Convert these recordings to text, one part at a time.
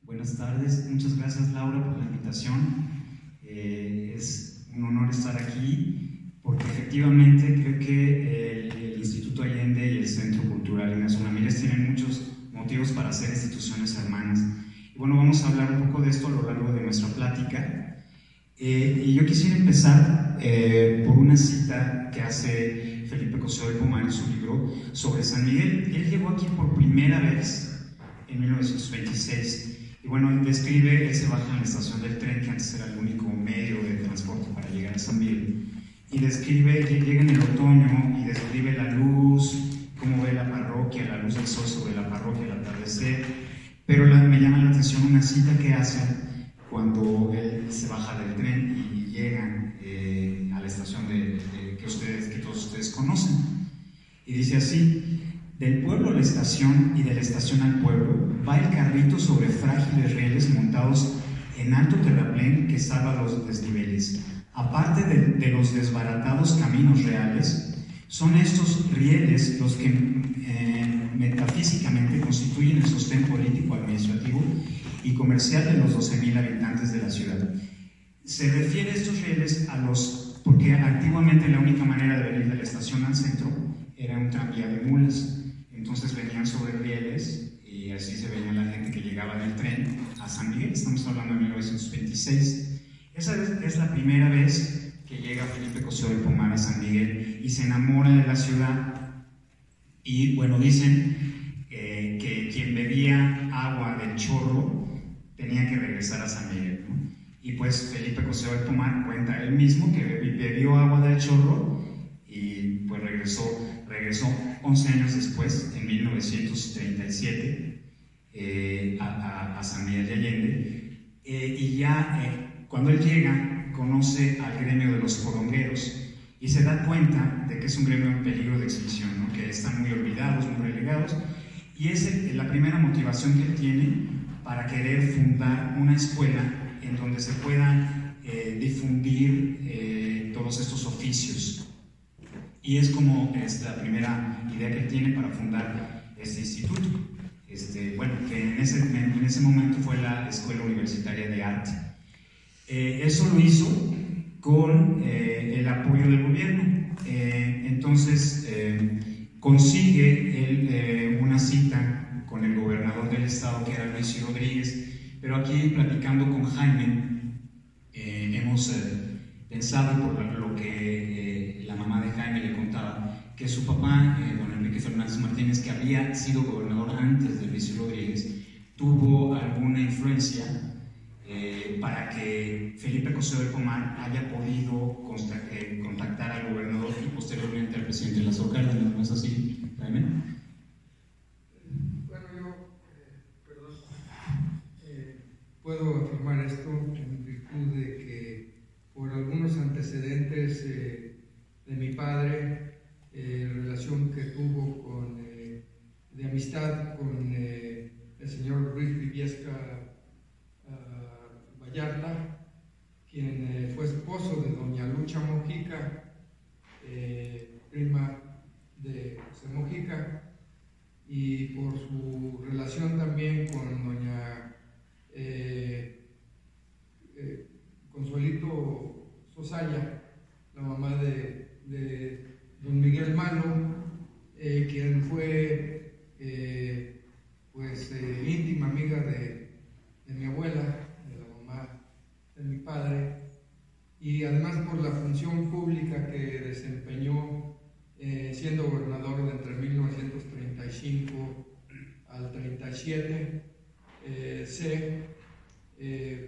Buenas tardes, muchas gracias Laura por la invitación. Es un honor estar aquí porque efectivamente creo que el Instituto Allende y el Centro Cultural Ignacio Ramírez tienen muchos motivos para ser instituciones hermanas. Y bueno, vamos a hablar un poco de esto a lo largo de nuestra plática. Y yo quisiera empezar por una cita que hace Felipe Cosío del Pomar en su libro sobre San Miguel. Él llegó aquí por primera vez en 1926. Y bueno, él se baja en la estación del tren, que antes era el único medio de transporte para llegar a San Miguel, y describe que llega en el otoño y describe la luz, cómo ve la parroquia, la luz del sol sobre la parroquia al atardecer. Pero me llama la atención una cita que hace cuando él se baja del tren y llegan a la estación que todos ustedes conocen. Y dice así: del pueblo a la estación y de la estación al pueblo va el carrito sobre frágiles rieles montados en alto terraplén que salva los desniveles. Aparte de los desbaratados caminos reales, son estos rieles los que metafísicamente constituyen el sostén político, administrativo y comercial de los 12.000 habitantes de la ciudad. Se refiere a estos rieles porque antiguamente la única manera de venir de la estación al centro era un tranvía de mulas. Entonces venían sobre rieles y así se veía la gente que llegaba en el tren a San Miguel. Estamos hablando de 1926. Esa es la primera vez que llega Felipe Cosío del Pomar a San Miguel y se enamora de la ciudad. Y bueno, dicen que quien bebía agua del chorro tenía que regresar a San Miguel, ¿no? Y pues Felipe Cosío del Pomar cuenta él mismo que bebió agua del chorro y pues regresó 11 años después, en 1937, a San Miguel de Allende. Y ya cuando él llega, conoce al gremio de los corongueros y se da cuenta de que es un gremio en peligro de extinción, ¿no? Que están muy olvidados, muy relegados. Y es la primera motivación que él tiene para querer fundar una escuela en donde se puedan difundir todos estos oficios. Y es la primera idea que él tiene para fundar este instituto. Que en ese momento fue la Escuela Universitaria de Arte. Eso lo hizo con el apoyo del gobierno. Entonces consigue él una cita con el gobernador del estado, que era Luis Rodríguez. Pero aquí, platicando con Jaime, hemos pensado, por lo que la mamá de Jaime le contaba, que su papá, don Enrique Fernández Martínez, que había sido gobernador antes de Luis Rodríguez, tuvo alguna influencia para que Felipe Cosío del Pomar haya podido contactar al gobernador y posteriormente al presidente Lázaro Cárdenas. ¿No es así, Jaime? Bueno, puedo afirmar esto en virtud de que por algunos antecedentes de mi padre, relación que tuvo de amistad con el señor Ruiz Viviesca Vallarta, quien fue esposo de doña Lucha Mojica, prima de José Mojica, y por su relación también con doña Consuelito Sosaya, la mamá de don Miguel Malo, quien fue íntima amiga de mi abuela, de la mamá de mi padre, y además por la función pública que desempeñó siendo gobernador de entre 1935 al 37.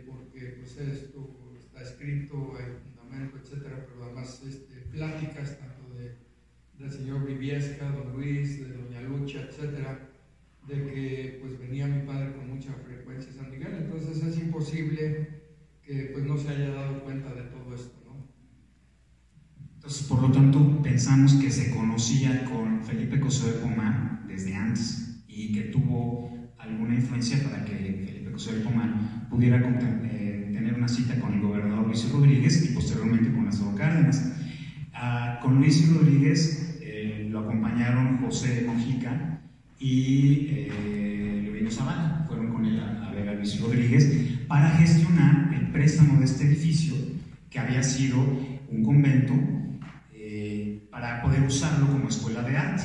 Porque pues esto está escrito, hay fundamento, etcétera, pero además pláticas tanto del señor Viviesca, don Luis, de doña Lucha, etcétera, de que pues venía mi padre con mucha frecuencia a San Miguel. Entonces es imposible que pues no se haya dado cuenta de todo esto, ¿no? Entonces, por lo tanto, pensamos que se conocía con Felipe Cosío del Pomar desde antes y que tuvo alguna influencia para que Felipe Cosío del Pomar pudiera tener una cita con el gobernador Luis Rodríguez y posteriormente con Lázaro Cárdenas. Con Luis Rodríguez lo acompañaron José Mojica y Levino Zavala. Fueron con él a ver al Luis Rodríguez, para gestionar el préstamo de este edificio, que había sido un convento, para poder usarlo como escuela de arte.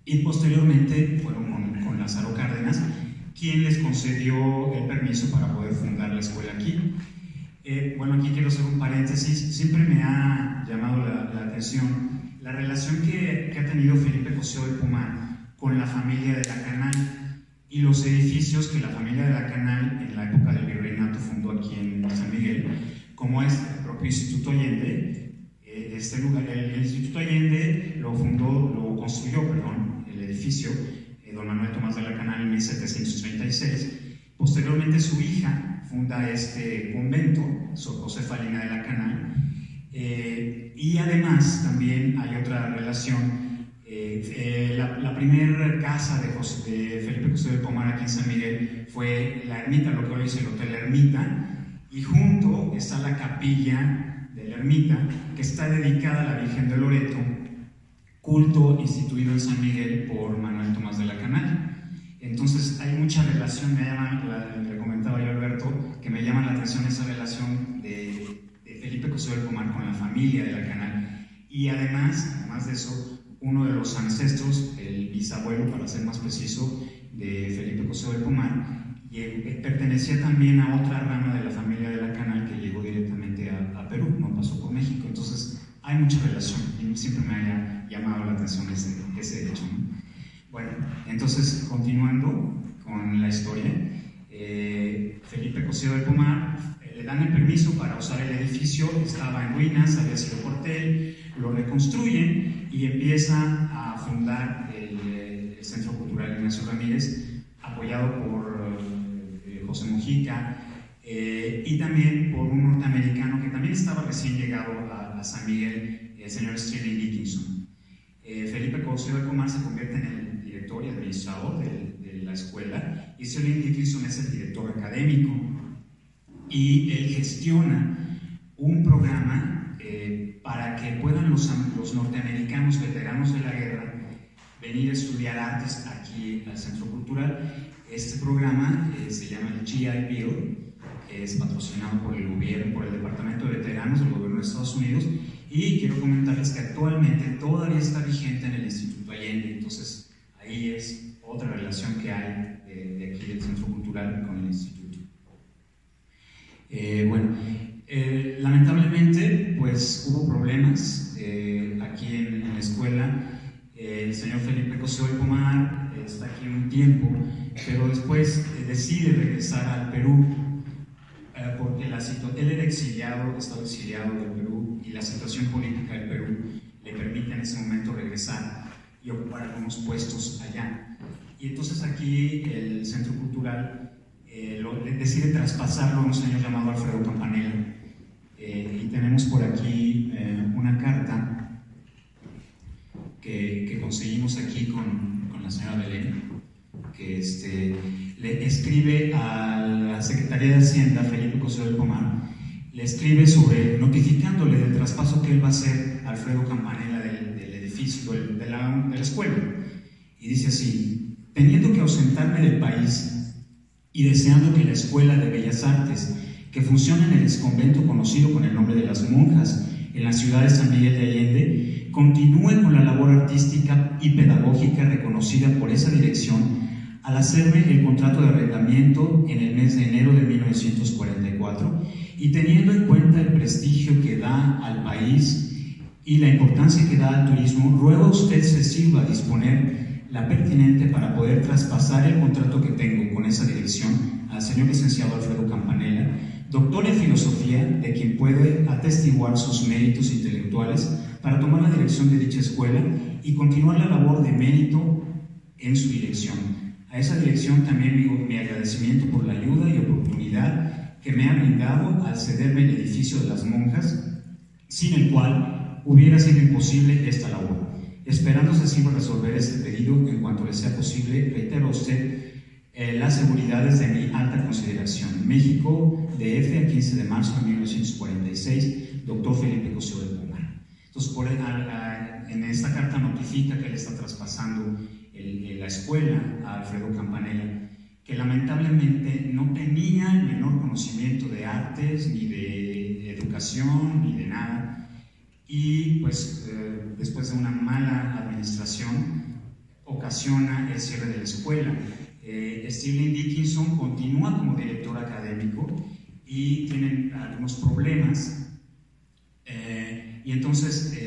Y posteriormente fueron con Lázaro Cárdenas, quien les concedió el permiso para poder fundar la escuela aquí. Bueno, aquí quiero hacer un paréntesis. Siempre me ha llamado la atención la relación que ha tenido Felipe Cosío del Pomar con la familia de la Canal y los edificios que la familia de la Canal en la época del virreinato fundó aquí en San Miguel, como es el propio Instituto Allende. Este lugar, el Instituto Allende lo construyó, el edificio, don Manuel Tomás de la Canal en 1736. Posteriormente su hija funda este convento, Sor Josefa Lina de la Canal, y además también hay otra relación. La primera casa de Felipe Cosío del Pomar aquí en San Miguel fue la ermita, lo que hoy es el Hotel Ermita, y junto está la capilla de la ermita, que está dedicada a la Virgen de Loreto, culto instituido en San Miguel por Manuel Tomás de la Canal. Entonces hay mucha relación, le comentaba yo a Alberto, que me llama la atención esa relación de Felipe Cosío del Pomar con la familia de la Canal. Y además de eso, uno de los ancestros, el bisabuelo, para ser más preciso, de Felipe Cosío del Pomar, pertenecía también a otra rama de la familia de la Canal que llegó directamente a Perú, no pasó por México. Entonces hay mucha relación y siempre me haya llamado la atención ese hecho, ¿no? Bueno, entonces continuando con la historia, Felipe Cosío del Pomar le dan el permiso para usar el edificio, estaba en ruinas, había sido cuartel, lo reconstruyen y empieza a fundar el Centro Cultural Ignacio Ramírez, apoyado por José Mujica, y también por un norteamericano que también estaba recién llegado a San Miguel, el señor Sterling Dickinson. Felipe Cosío del Pomar se convierte en el director y administrador de la escuela, y Sterling Dickinson es el director académico, y él gestiona un programa para que puedan los norteamericanos veteranos de la guerra venir a estudiar artes aquí al Centro Cultural. Este programa se llama el GI Bill, es patrocinado por el gobierno, por el Departamento de Veteranos del Gobierno de Estados Unidos, y quiero comentarles que actualmente todavía está vigente en el Instituto Allende. Entonces ahí es otra relación que hay de aquí del Centro Cultural con el Instituto. Lamentablemente pues hubo problemas aquí en la escuela. El señor Felipe Cosío del Pomar está aquí un tiempo, pero después decide regresar al Perú, porque él era exiliado, estaba exiliado del Perú, y la situación política del Perú le permite en ese momento regresar y ocupar algunos puestos allá. Y entonces aquí el Centro Cultural decide traspasarlo a un señor llamado Alfredo Campanella, y tenemos por aquí una carta que conseguimos aquí con la señora Belén, que le escribe a la Secretaría de Hacienda, Felipe Cosío del Pomar, le escribe notificándole del traspaso que él va a hacer a Alfredo Campanella del edificio, de la escuela. Y dice así: teniendo que ausentarme del país y deseando que la Escuela de Bellas Artes, que funciona en el exconvento conocido con el nombre de las Monjas, en la ciudad de San Miguel de Allende, continúe con la labor artística y pedagógica reconocida por esa dirección, al hacerme el contrato de arrendamiento en el mes de enero de 1944, y teniendo en cuenta el prestigio que da al país y la importancia que da al turismo, ruego a usted se sirva a disponer la pertinente para poder traspasar el contrato que tengo con esa dirección al señor licenciado Alfredo Campanella, doctor en filosofía, de quien puede atestiguar sus méritos intelectuales para tomar la dirección de dicha escuela y continuar la labor de mérito en su dirección. A esa dirección también digo mi agradecimiento por la ayuda y oportunidad que me ha brindado al cederme el edificio de las Monjas, sin el cual hubiera sido imposible esta labor. Esperándose así resolver este pedido en cuanto le sea posible, reitero a usted las seguridades de mi alta consideración. México, DF, a 15 de marzo de 1946, doctor Felipe Cosío del Pomar. Entonces, en esta carta notifica que él está traspasando la escuela a Alfredo Campanella, que lamentablemente no tenía el menor conocimiento de artes, ni de educación, ni de nada. Y pues después de una mala administración ocasiona el cierre de la escuela. Stirling Dickinson continúa como director académico y tienen algunos problemas, y entonces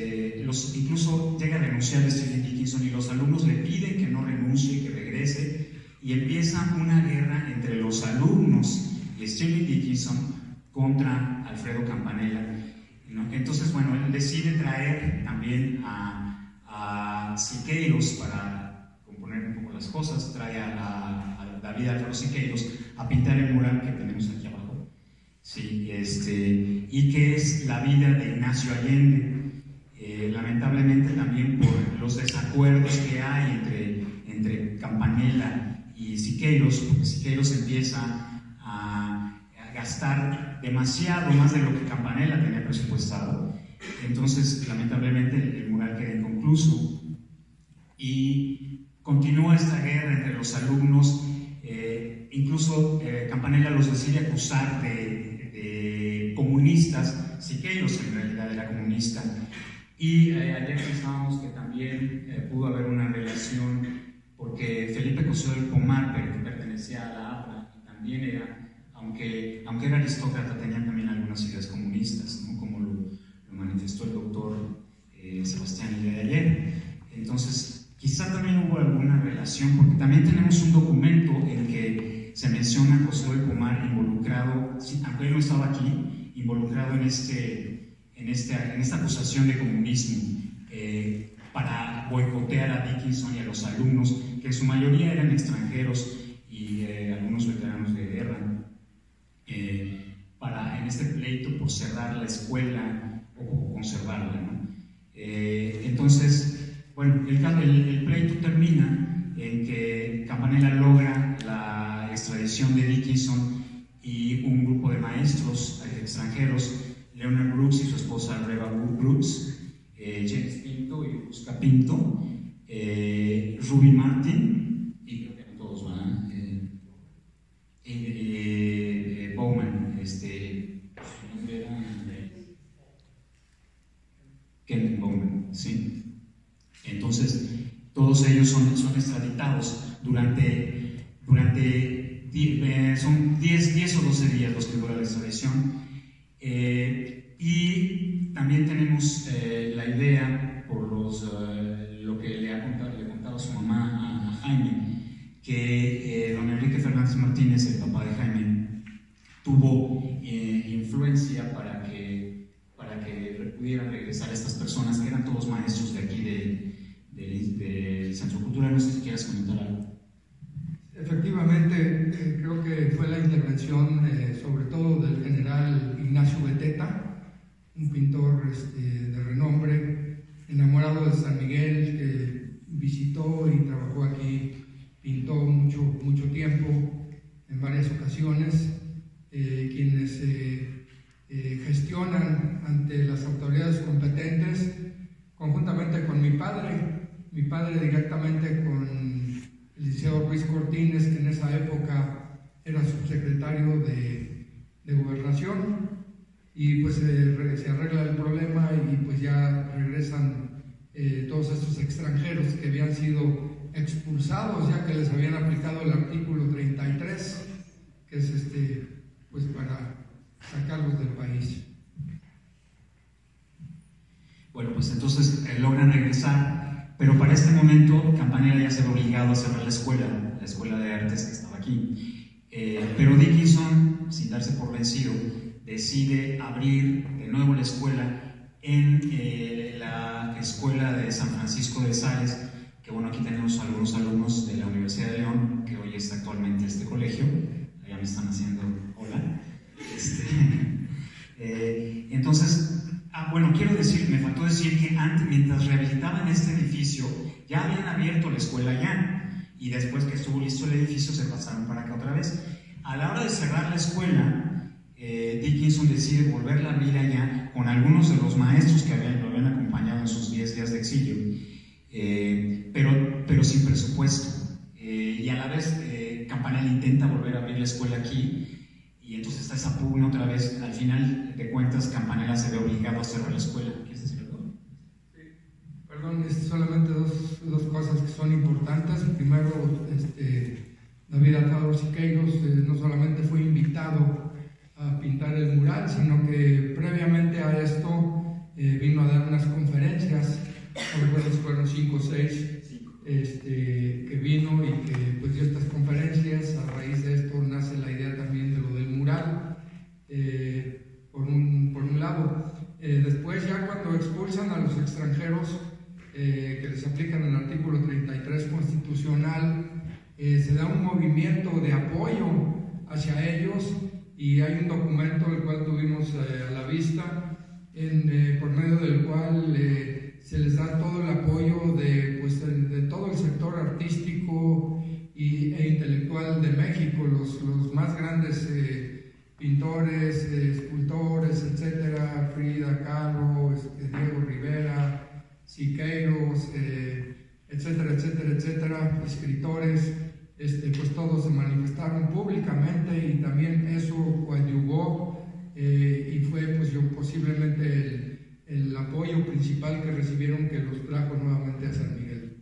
incluso llega a renunciar Stirling Dickinson y los alumnos le piden que no renuncie, que regrese, y empieza una guerra entre los alumnos de Stirling Dickinson contra Alfredo Campanella, ¿no? Entonces, bueno, él decide traer también a Siqueiros para componer un poco las cosas, trae a David Alfaro Siqueiros a pintar el mural que tenemos aquí abajo, sí, y que es la vida de Ignacio Allende. Lamentablemente también por los desacuerdos que hay entre Campanella y Siqueiros, porque Siqueiros empieza a gastar demasiado más de lo que Campanella tenía presupuestado. Entonces, lamentablemente, el mural queda inconcluso y continúa esta guerra entre los alumnos. Incluso Campanella los decide acusar de comunistas. Siqueiros en realidad era comunista. Y ayer pensábamos que también pudo haber una relación, porque Felipe Cosío del Pomar, que pertenecía a la APRA, y también era, aunque era aristócrata, tenía también algunas ideas comunistas, ¿no? Como lo manifestó el doctor Sebastián el día de ayer. Entonces, quizá también hubo alguna relación, porque también tenemos un documento en que se menciona a Cosío del Pomar involucrado, aunque él no estaba aquí, involucrado en esta acusación de comunismo, para boicotear a Dickinson y a los alumnos, que en su mayoría eran extranjeros y algunos veteranos de guerra, en este pleito por cerrar la escuela o conservarla, ¿no? Entonces, bueno, el pleito termina en que Campanella logra la extradición de Dickinson y un grupo de maestros extranjeros, Leonard Brooks y su esposa Reba Brooks, James Pinto y Busca Pinto, Ruby Martin, y creo que no todos van, Bowman, su nombre era Kenneth Bowman, ¿sí? Entonces, todos ellos son extraditados durante son 10 o 12 días los que dura la extradición. Y también tenemos la idea, por lo que le contaba su mamá a Jaime, que don Enrique Fernández Martínez, el papá de Jaime, tuvo influencia para que pudieran regresar a estas personas, que eran todos maestros de aquí del Centro Cultural. No sé si quieres comentar algo. Efectivamente, creo que fue la intervención sobre todo del general Ignacio Beteta, un pintor de renombre, enamorado de San Miguel, que visitó y trabajó aquí, pintó mucho tiempo, en varias ocasiones, quienes gestionan ante las autoridades competentes, conjuntamente con mi padre directamente con el licenciado Ruiz Cortines, que en esa época era subsecretario de Gobernación, y pues se arregla el problema y pues ya regresan todos estos extranjeros que habían sido expulsados, ya que les habían aplicado el artículo 33, que es pues para sacarlos del país. Bueno, pues entonces logran regresar, pero para este momento Campanella ya se ve obligado a cerrar la escuela de artes que estaba aquí. Pero Dickinson, sin darse por vencido, decide abrir de nuevo la escuela en la escuela de San Francisco de Sales, que bueno, aquí tenemos algunos alumnos de la Universidad de León, que hoy está actualmente este colegio. Ya me están haciendo hola. Entonces, bueno, quiero decir, me faltó decir que antes, mientras rehabilitaban este edificio, ya habían abierto la escuela ya, y después que estuvo listo el edificio se pasaron para acá otra vez. A la hora de cerrar la escuela, Dickinson decide volverla a abrir allá con algunos de los maestros que lo habían acompañado en sus 10 días de exilio, pero sin presupuesto. Y a la vez Campanella intenta volver a abrir la escuela aquí, y entonces está esa pugna otra vez. Al final de cuentas, Campanella se ve obligado a cerrar la escuela. ¿Quieres decir algo? Sí. Perdón, solamente dos cosas que son importantes. Primero, David Alfaro Siqueiros no solamente fue invitado a pintar el mural, sino que previamente a esto vino a dar unas conferencias, no recuerdo si fueron 5 o 6, que vino y que pues dio estas conferencias. A raíz de esto nace la idea también de lo del mural, por un lado. Después, ya cuando expulsan a los extranjeros, que les aplican el artículo 33 constitucional, se da un movimiento de apoyo hacia ellos, y hay un documento el cual tuvimos a la vista, por medio del cual se les da todo el apoyo de todo el sector artístico e intelectual de México, los más grandes pintores, escultores, etcétera, Frida Kahlo, Diego Rivera, Siqueiros, etcétera, etcétera, etcétera, escritores. Pues todos se manifestaron públicamente, y también eso coadyuvó y fue pues posiblemente el apoyo principal que recibieron, que los trajo nuevamente a San Miguel.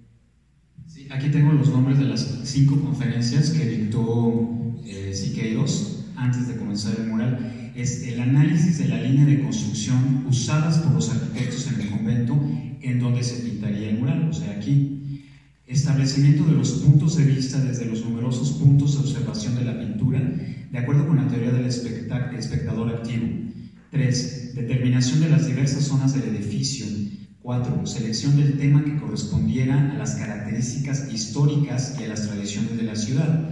Sí, aquí tengo los nombres de las 5 conferencias que dictó Siqueiros antes de comenzar el mural. Es el análisis de la línea de construcción usadas por los arquitectos en el convento en donde se pintaría el mural, o sea, aquí. Establecimiento de los puntos de vista desde los numerosos puntos de observación de la pintura, de acuerdo con la teoría del espectador activo. 3. Determinación de las diversas zonas del edificio. 4. Selección del tema que correspondiera a las características históricas y a las tradiciones de la ciudad.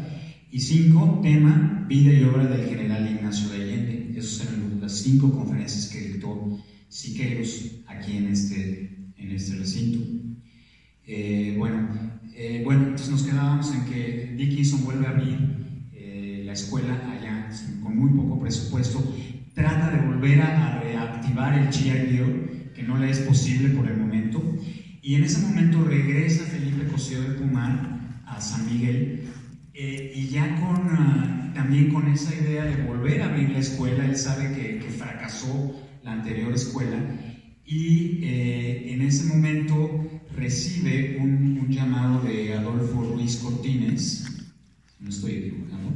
Y 5. Tema, vida y obra del general Ignacio de Allende. Esas eran las 5 conferencias que dictó Siqueiros aquí en este recinto. Entonces nos quedábamos en que Dickinson vuelve a abrir la escuela allá con muy poco presupuesto, trata de volver a reactivar el GI Bill, que no le es posible por el momento, y en ese momento regresa Felipe Cosío de Pomar a San Miguel, y ya también con esa idea de volver a abrir la escuela. Él sabe que fracasó la anterior escuela, y en ese momento recibe un llamado de Adolfo Ruiz Cortines, no estoy equivocado,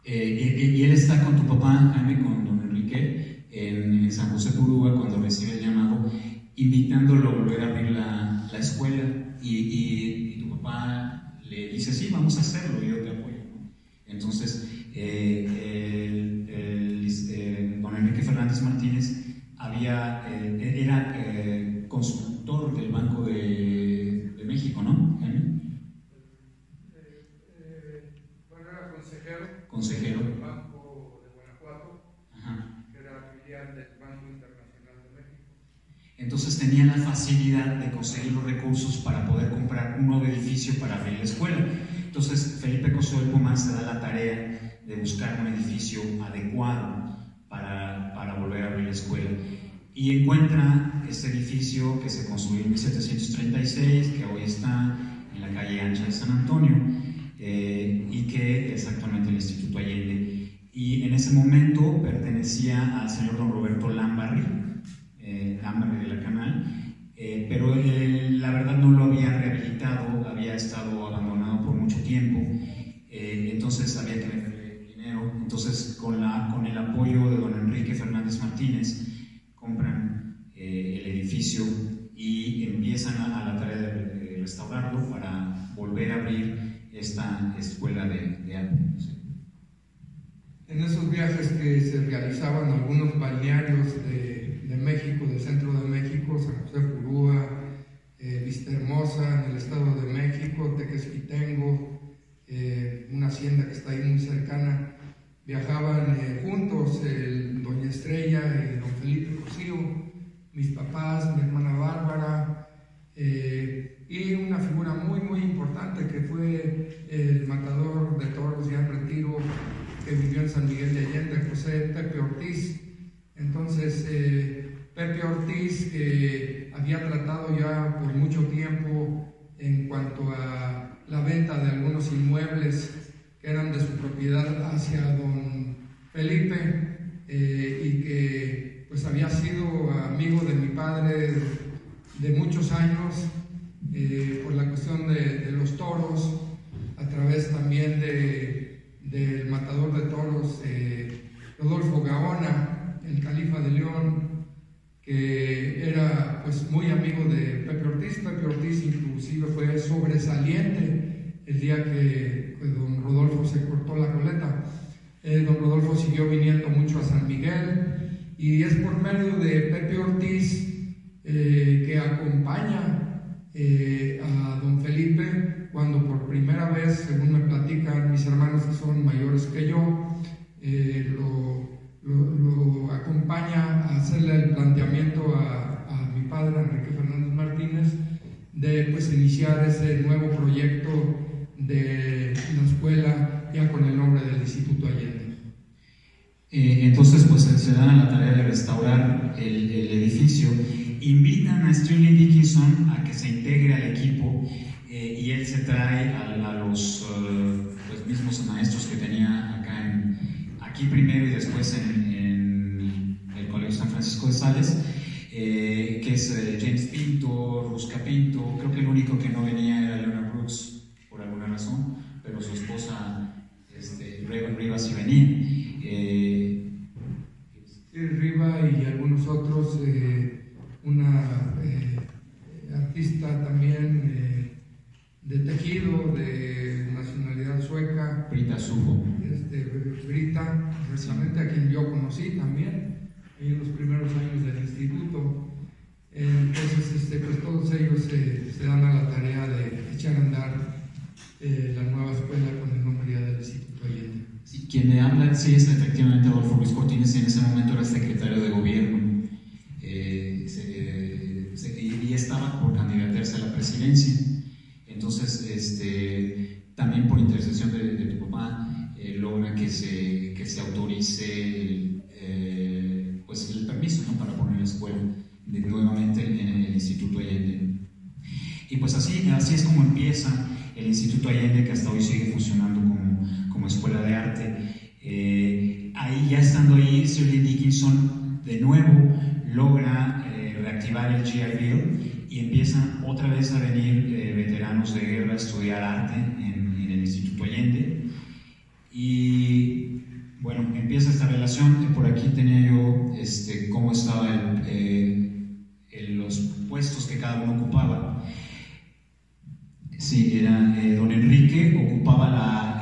y él está con tu papá, Jaime, con don Enrique, en San José Purúa, cuando recibe el llamado, invitándolo a volver a abrir la escuela, y tu papá le dice, sí, vamos a hacerlo, yo te apoyo, ¿no? Entonces, don Enrique Fernández Martínez era consultor del Banco de México, ¿no? Bueno, era consejero del Banco de Guanajuato. Ajá. Que era filial del Banco Internacional de México. Entonces tenía la facilidad de conseguir los recursos para poder comprar un nuevo edificio para abrir la escuela. Entonces Felipe Cosío de Pomar se da la tarea de buscar un edificio adecuado para volver a abrir la escuela, y encuentra este edificio que se construyó en 1736, que hoy está en la calle Ancha de San Antonio, y que es actualmente el Instituto Allende, y en ese momento pertenecía al señor don Roberto Lambarri de la Canal, pero la verdad no lo había rehabilitado, había estado abandonado por mucho tiempo, entonces había que meterle dinero. Entonces con el apoyo de don Enrique Fernández Martínez compran el edificio y empiezan a la tarea de restaurarlo para volver a abrir esta escuela de arte. En esos viajes que se realizaban a algunos balnearios de México, del centro de México, San José Purúa, Vistahermosa en el Estado de México, Tequesquitengo, una hacienda que está ahí muy cercana, viajaban juntos doña Estrella y don Felipe Cosío, mis papás, mi hermana Bárbara, y una figura muy muy importante que fue el matador de toros ya en retiro, que vivió en San Miguel de Allende, José Pepe Ortiz. Entonces Pepe Ortiz había tratado ya por mucho tiempo en cuanto a la venta de algunos inmuebles que eran de su propiedad hacia don Felipe, y que pues había sido amigo de mi padre de muchos años, por la cuestión de los toros, a través también del matador de toros Rodolfo Gaona, el califa de León, que era pues muy amigo de Pepe Ortiz. Pepe Ortiz inclusive fue sobresaliente el día que don Rodolfo se cortó la coleta. Don Rodolfo siguió viniendo mucho a San Miguel, y es por medio de Pepe Ortiz que acompaña a don Felipe cuando por primera vez, según me platican mis hermanos que son mayores que yo, lo acompaña a hacerle el planteamiento a mi padre, Enrique Fernández Martínez, de pues iniciar ese nuevo proyecto de la escuela ya con el nombre del Instituto Allende. Entonces pues se dan a la tarea de restaurar el edificio, invitan a Sterling Dickinson a que se integre al equipo, y él se trae a los pues, mismos maestros que tenía aquí primero y después en el Colegio San Francisco de Sales, que es James Pinto, Rusca Pinto. Creo que el único que no venía era Leonard Brooks por alguna razón, pero su esposa Riva sí venía. Riva y algunos otros, una artista también de tejido de nacionalidad sueca, Brita Sujo. Brita, precisamente a quien yo conocí también en los primeros años del instituto. Entonces, pues todos ellos se dan a la tarea de echar a andar la nueva escuela con el nombre ya del Instituto Allende. Sí, quien le habla sí es efectivamente Adolfo Ruiz Cortines, y en ese momento era secretario de gobierno, y estaba por candidatarse a la presidencia. Entonces, también por intercesión de tu papá, logra que se autorice pues el permiso, ¿no?, para poner la escuela nuevamente en el Instituto Allende. Y pues así es como empieza el Instituto Allende, que hasta hoy sigue funcionando como escuela de arte. Ahí, ya estando ahí, Sterling Dickinson de nuevo logra reactivar el GI Bill, y empiezan otra vez a venir veteranos de guerra a estudiar arte en el Instituto Allende. Y bueno, empieza esta relación. Por aquí tenía yo cómo estaba los puestos que cada uno ocupaba. Sí, era don Enrique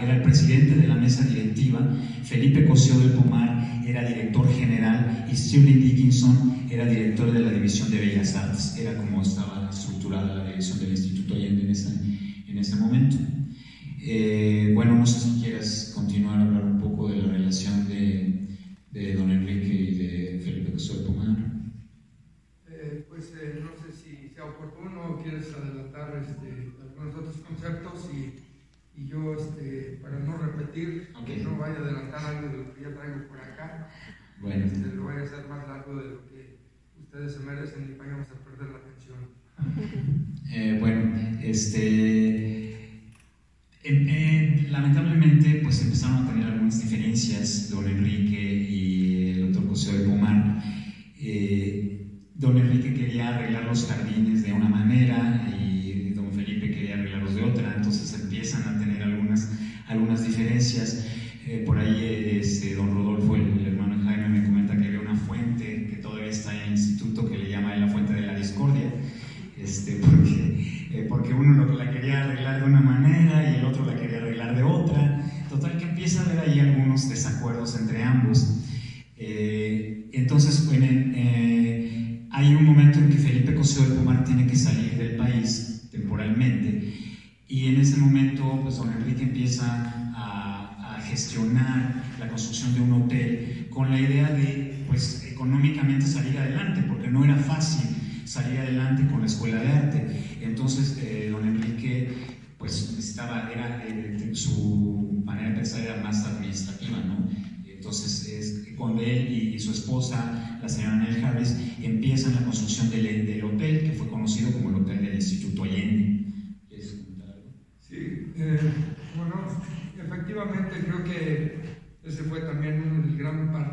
era el presidente de la mesa directiva, Felipe Cosío del Pomar era director general, y Sterling Dickinson era director de la División de Bellas Artes. Era como estaba estructurada la dirección del Instituto Allende en ese momento. Bueno, no sé si quieres continuar a hablar un poco de la relación de don Enrique y de Felipe Cosío del Pomar. Pues no sé si sea oportuno o quieres adelantar algunos otros conceptos, y yo, para no repetir, okay, no vaya a adelantar algo de lo que ya traigo por acá, bueno, lo vaya a hacer más largo de lo que ustedes se merecen y vayamos a perder la atención. Bueno, lamentablemente pues empezaron a tener algunas diferencias don Enrique y el doctor Cosío del Pomar. Don Enrique quería arreglar los jardines de una manera y don Felipe quería arreglarlos de otra, entonces empiezan a tener algunas diferencias. Por ahí don Rodolfo, el hermano de Jaime, me comenta que había una fuente que todavía está en el instituto que le llama la fuente de la discordia, porque uno la quería arreglar de una manera y el otro la quería arreglar de otra. Total que empieza a haber ahí algunos desacuerdos entre ambos. Entonces hay un momento en que Felipe Cosío del Pomar tiene que salir del país temporalmente, y en ese momento pues don Enrique empieza a gestionar la construcción de un hotel con la idea de pues económicamente salir adelante, porque no era fácil salir adelante con la escuela de arte. Entonces don Enrique pues su manera de pensar era más administrativa, ¿no? Entonces cuando él y su esposa, la señora Nell Harris, empiezan la construcción del hotel que fue conocido como el Hotel del Instituto Allende.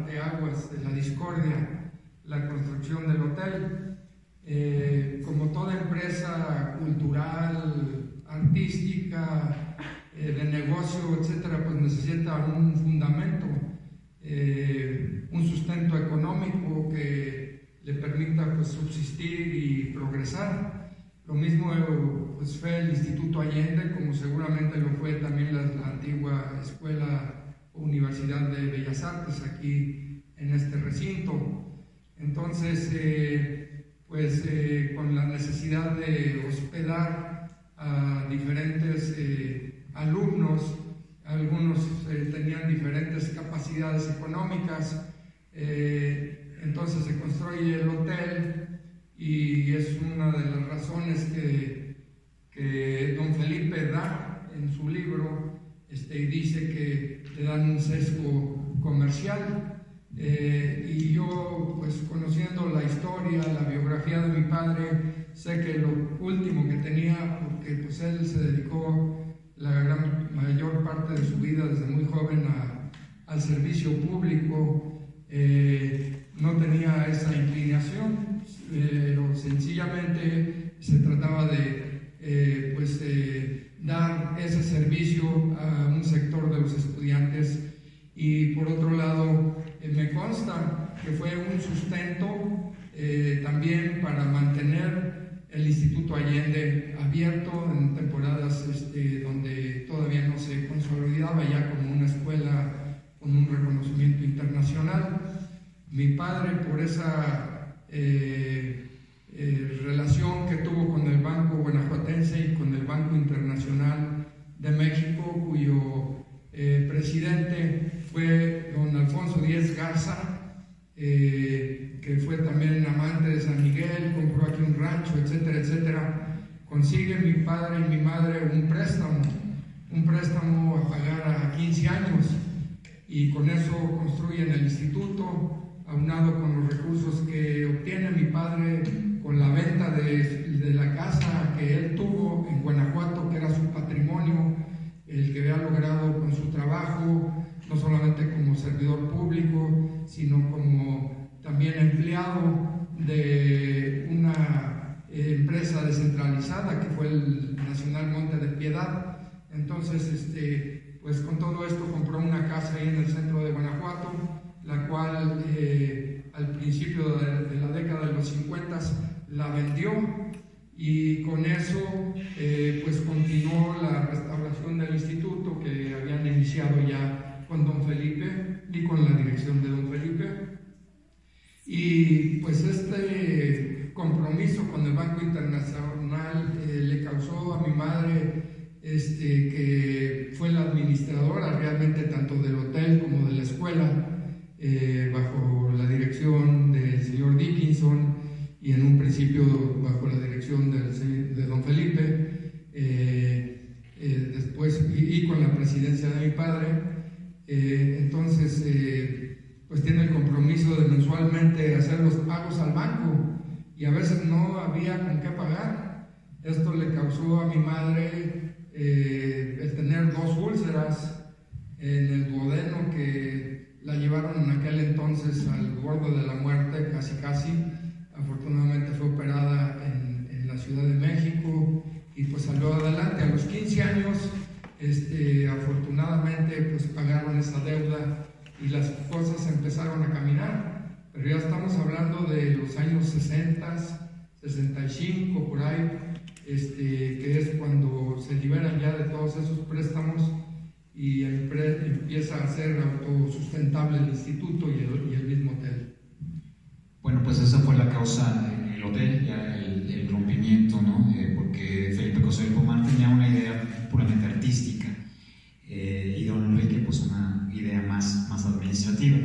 parteaguas de la discordia, la construcción del hotel. Como toda empresa cultural, artística, de negocio, etcétera, pues necesita un fundamento, un sustento económico que le permita pues subsistir y progresar. Lo mismo pues fue el Instituto Allende, como seguramente lo fue también la antigua Escuela o Universidad de Bellas Artes aquí en este recinto. Entonces, con la necesidad de hospedar a diferentes alumnos, algunos tenían diferentes capacidades económicas, entonces se construye el hotel, y es una de las razones que don Felipe da en su libro, y dice que le dan un sesgo comercial. Y yo, pues conociendo la historia, la biografía de mi padre, sé que lo último que tenía, porque pues él se dedicó la mayor parte de su vida desde muy joven al servicio público, no tenía esa inclinación, pero sencillamente se trataba de dar ese servicio a un sector de los estudiantes. Y por otro lado, me consta que fue un sustento también para mantener el Instituto Allende abierto en temporadas donde todavía no se consolidaba ya como una escuela con un reconocimiento internacional. Mi padre, por esa relación que tuvo con el Banco Guanajuatense y con el Banco Internacional de México, cuyo presidente fue don Alfonso Díez Garza, que fue también amante de San Miguel, compró aquí un rancho, etcétera, etcétera. Consigue mi padre y mi madre un préstamo a pagar a 15 años, y con eso construyen el instituto, aunado con los recursos que obtiene mi padre con la venta de la casa que él tuvo en Guanajuato, que era su patrimonio, el que había logrado con su trabajo, no solamente como servidor público, sino como también empleado de una empresa descentralizada que fue el Nacional Monte de Piedad. Entonces, pues con todo esto compró una casa ahí en el centro de Guanajuato, la cual al principio de la década de los 50 la vendió, y con eso pues continuó la restauración del instituto que habían iniciado ya con don Felipe y con la dirección de don Felipe. Y pues este compromiso con el Banco Internacional le causó a mi madre, que fue la administradora realmente tanto del hotel como de la escuela, bajo la dirección del señor Dickinson, y en un principio bajo la dirección de don Felipe, después y con la presidencia de mi padre. Entonces pues tiene el compromiso de mensualmente hacer los pagos al banco, y a veces no había con qué pagar. Esto le causó a mi madre el tener 2 úlceras en el duodeno que la llevaron en aquel entonces al borde de la muerte, casi. Afortunadamente fue operada en la Ciudad de México y pues salió adelante. A los 15 años, afortunadamente, pues pagaron esa deuda y las cosas empezaron a caminar. Pero ya estamos hablando de los años 60, 65, por ahí, que es cuando se liberan ya de todos esos préstamos y empieza a ser autosustentable el instituto y el mismo hotel. Bueno, pues esa fue la causa en el hotel, ya el rompimiento, ¿no? Porque Felipe Cosío del Pomar tenía una idea puramente artística, y don Enrique pues una idea más administrativa,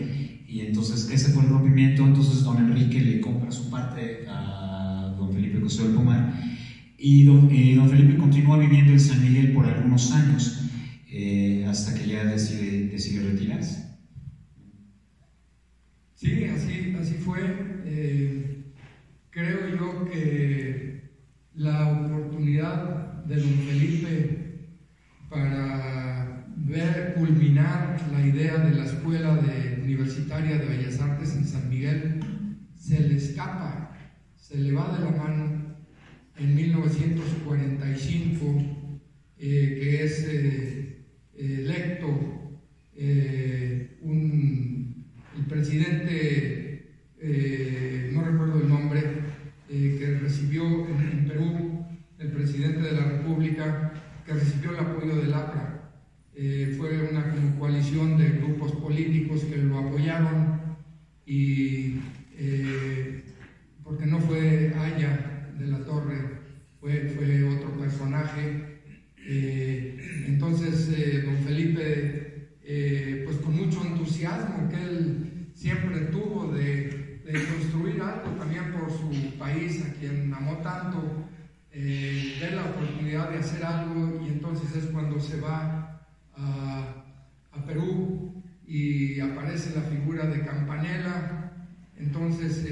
y entonces ese fue el rompimiento. Entonces don Enrique le compra su parte a don Felipe Cosío del Pomar, y don Felipe continúa viviendo en San Miguel por algunos años, hasta que ya decide retirarse. Sí, así fue. Creo yo que la oportunidad de don Felipe para ver culminar la idea de la escuela de Universitaria de Bellas Artes en San Miguel, se le escapa, se le va de la mano en 1945, que es electo el presidente, no recuerdo el nombre, que recibió en Perú, el presidente de la República, que recibió el apoyo del APRA. Fue una como coalición de grupos políticos que lo apoyaron, y porque no fue Aya de la Torre, fue otro personaje. Entonces don Felipe, pues con mucho entusiasmo que él siempre tuvo de construir algo también por su país, a quien amó tanto, ve la oportunidad de hacer algo, y entonces es cuando se va a Perú y aparece la figura de Campanella. Entonces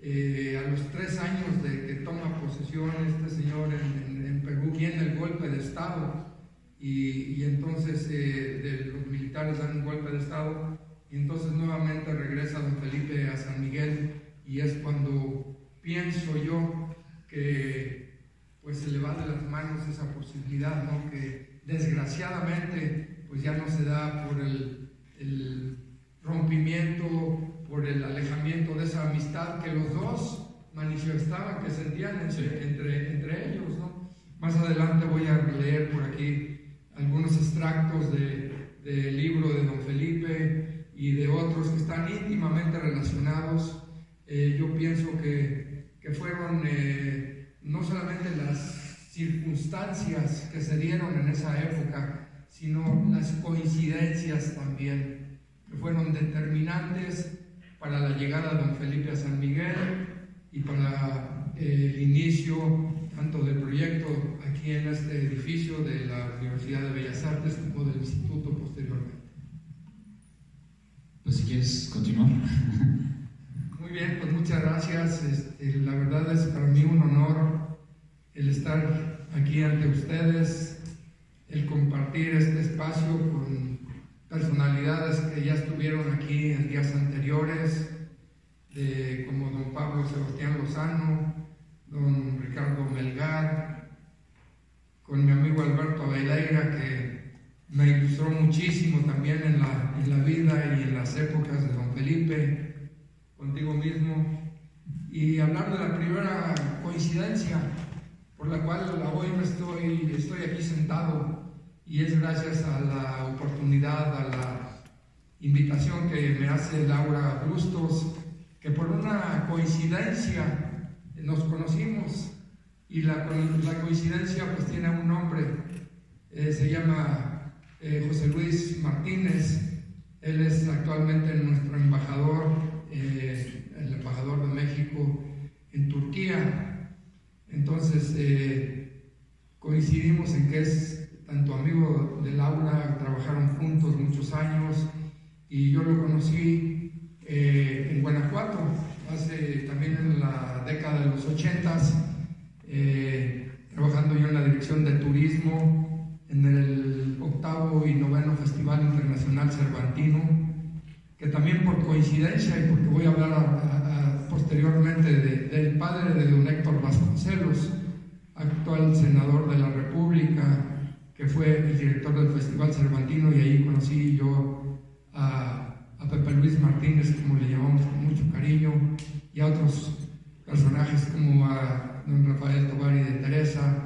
a los 3 años de que toma posesión este señor en Perú, viene el golpe de Estado, y entonces los militares dan un golpe de Estado, y entonces nuevamente regresa don Felipe a San Miguel, y es cuando pienso yo que pues se le va de las manos esa posibilidad, ¿no? Que desgraciadamente pues ya no se da por el rompimiento, por el alejamiento de esa amistad que los dos manifestaban, que sentían entre ellos, ¿no? Más adelante voy a leer por aquí algunos extractos del libro de don Felipe y de otros que están íntimamente relacionados. Yo pienso que fueron no solamente las circunstancias que se dieron en esa época, sino las coincidencias también, que fueron determinantes para la llegada de don Felipe a San Miguel y para el inicio tanto del proyecto aquí en este edificio de la Universidad de Bellas Artes como del Instituto posteriormente. Pues si quieres continuar. Muy bien, pues muchas gracias. La verdad es para mí un honor el estar aquí ante ustedes, el compartir este espacio con personalidades que ya estuvieron aquí en días anteriores, como don Pablo Sebastián Lozano, don Ricardo Melgar, con mi amigo Alberto Abeleira, que me ilustró muchísimo también en la vida y en las épocas de don Felipe, contigo mismo, y hablar de la primera coincidencia por la cual hoy estoy aquí sentado, y es gracias a la oportunidad, a la invitación que me hace Laura Bustos, que por una coincidencia nos conocimos, y la coincidencia pues tiene un nombre, se llama José Luis Martínez. Él es actualmente nuestro embajador, el embajador de México en Turquía. Entonces coincidimos en que es tanto amigo de Laura, trabajaron juntos muchos años, y yo lo conocí en Guanajuato, también en la década de los 80s, trabajando yo en la dirección de turismo en el 8º y 9º Festival Internacional Cervantino, que también por coincidencia, y porque voy a hablar posteriormente del padre de don Héctor Vasconcelos, actual senador de la República, que fue el director del Festival Cervantino, y ahí conocí yo a Pepe Luis Martínez, como le llamamos con mucho cariño, y a otros personajes como a don Rafael Tovar y de Teresa,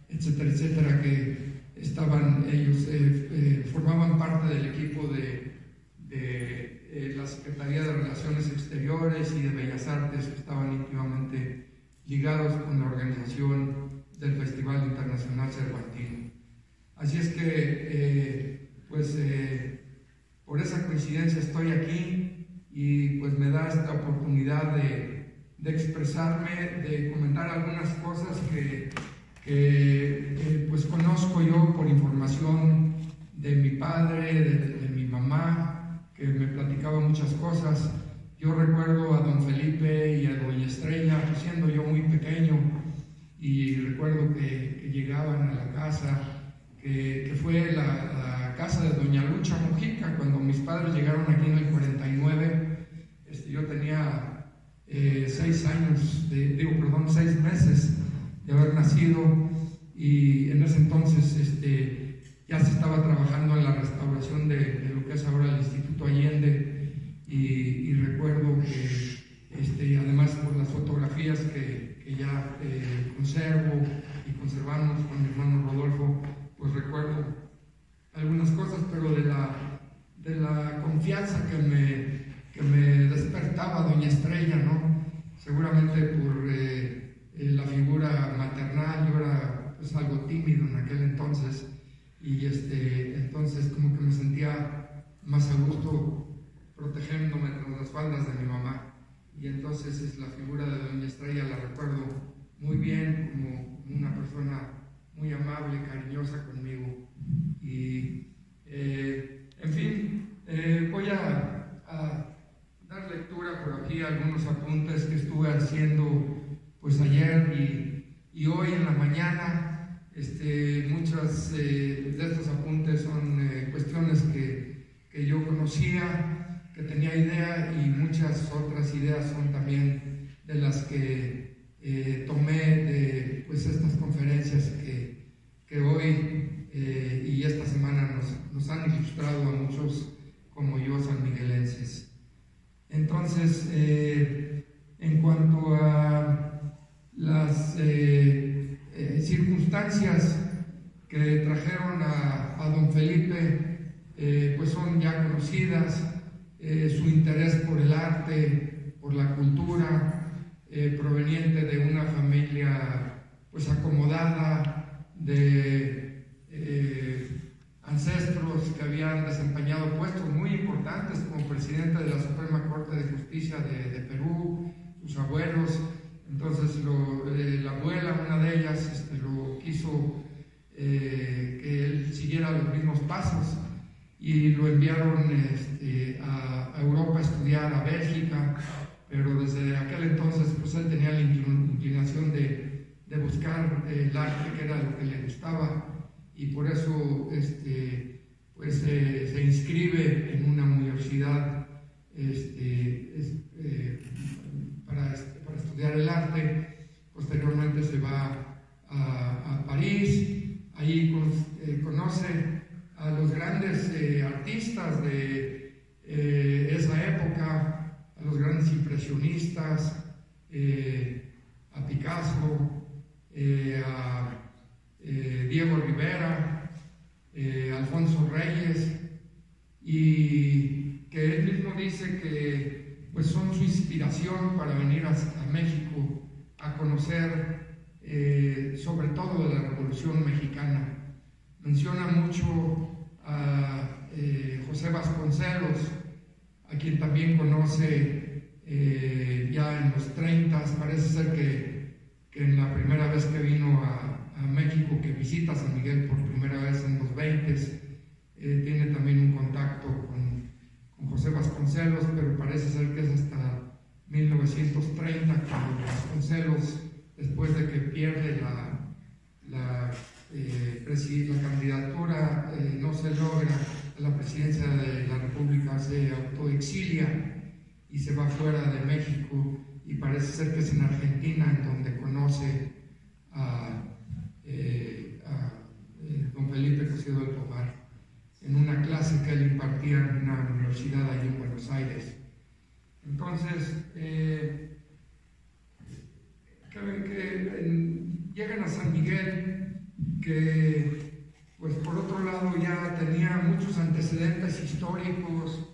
etcétera, etcétera, que ellos formaban parte del equipo de la Secretaría de Relaciones Exteriores y de Bellas Artes, que estaban íntimamente ligados con la organización del Festival Internacional Cervantino. Así es que, por esa coincidencia estoy aquí, y pues me da esta oportunidad de expresarme, de comentar algunas cosas que pues conozco yo por información de mi padre, de mi mamá, que me platicaba muchas cosas. Yo recuerdo a don Felipe y a doña Estrella, pues siendo yo muy pequeño, y recuerdo que llegaban a la casa, que fue la casa de doña Lucha Mujica. Cuando mis padres llegaron aquí en el 49, yo tenía 6 meses de haber nacido, y en ese entonces ya se estaba trabajando en la restauración de lo que es ahora el Instituto Allende, y recuerdo que además por las fotografías que ya conservo y conservamos con mi hermano Rodolfo, pues recuerdo algunas cosas, pero de la confianza que me despertaba doña Estrella, ¿no? Seguramente por la figura maternal. Yo era pues algo tímido en aquel entonces, y entonces como que me sentía más a gusto protegiéndome tras las faldas de mi mamá. Y entonces es la figura de doña Estrella, la recuerdo muy bien como una persona muy amable, cariñosa conmigo. Y en fin, voy a dar lectura por aquí a algunos apuntes que estuve haciendo pues ayer y hoy en la mañana. Muchas de estos apuntes son cuestiones que yo conocía, que tenía idea, y muchas otras ideas son también de las que tomé de pues estas conferencias que hoy y esta semana nos han ilustrado a muchos como yo sanmiguelenses. Entonces, en cuanto a las circunstancias que trajeron a don Felipe, pues son ya conocidas. Su interés por el arte, por la cultura, proveniente de una familia pues acomodada, de ancestros que habían desempeñado puestos muy importantes como presidente de la Suprema Corte de Justicia de Perú, sus abuelos. Entonces la abuela, una de ellas, lo quiso que él siguiera los mismos pasos, y lo enviaron a Europa a estudiar, a Bélgica, pero desde aquel entonces pues él tenía la inclinación de buscar el arte, que era lo que le gustaba, y por eso pues se inscribe en una universidad para estudiar el arte. Posteriormente se va a París, ahí conoce a los grandes artistas de esa época, a los grandes impresionistas, a Picasso, a Diego Rivera, Alfonso Reyes, y que él mismo dice que pues son su inspiración para venir a México a conocer sobre todo de la Revolución Mexicana. Menciona mucho a José Vasconcelos, a quien también conoce ya en los 30. Parece ser que en la primera vez que vino a México, que visita San Miguel por primera vez en los 20, tiene también un contacto con José Vasconcelos, pero parece ser que es hasta 1930 cuando Vasconcelos, después de que pierde la candidatura, no se logra a la presidencia de la República, se autoexilia y se va fuera de México, y parece ser que es en Argentina en donde conoce a don Felipe Cosío del Tovar en una clase que él impartía en una universidad allí en Buenos Aires. Entonces, llegan a San Miguel, que pues por otro lado ya tenía muchos antecedentes históricos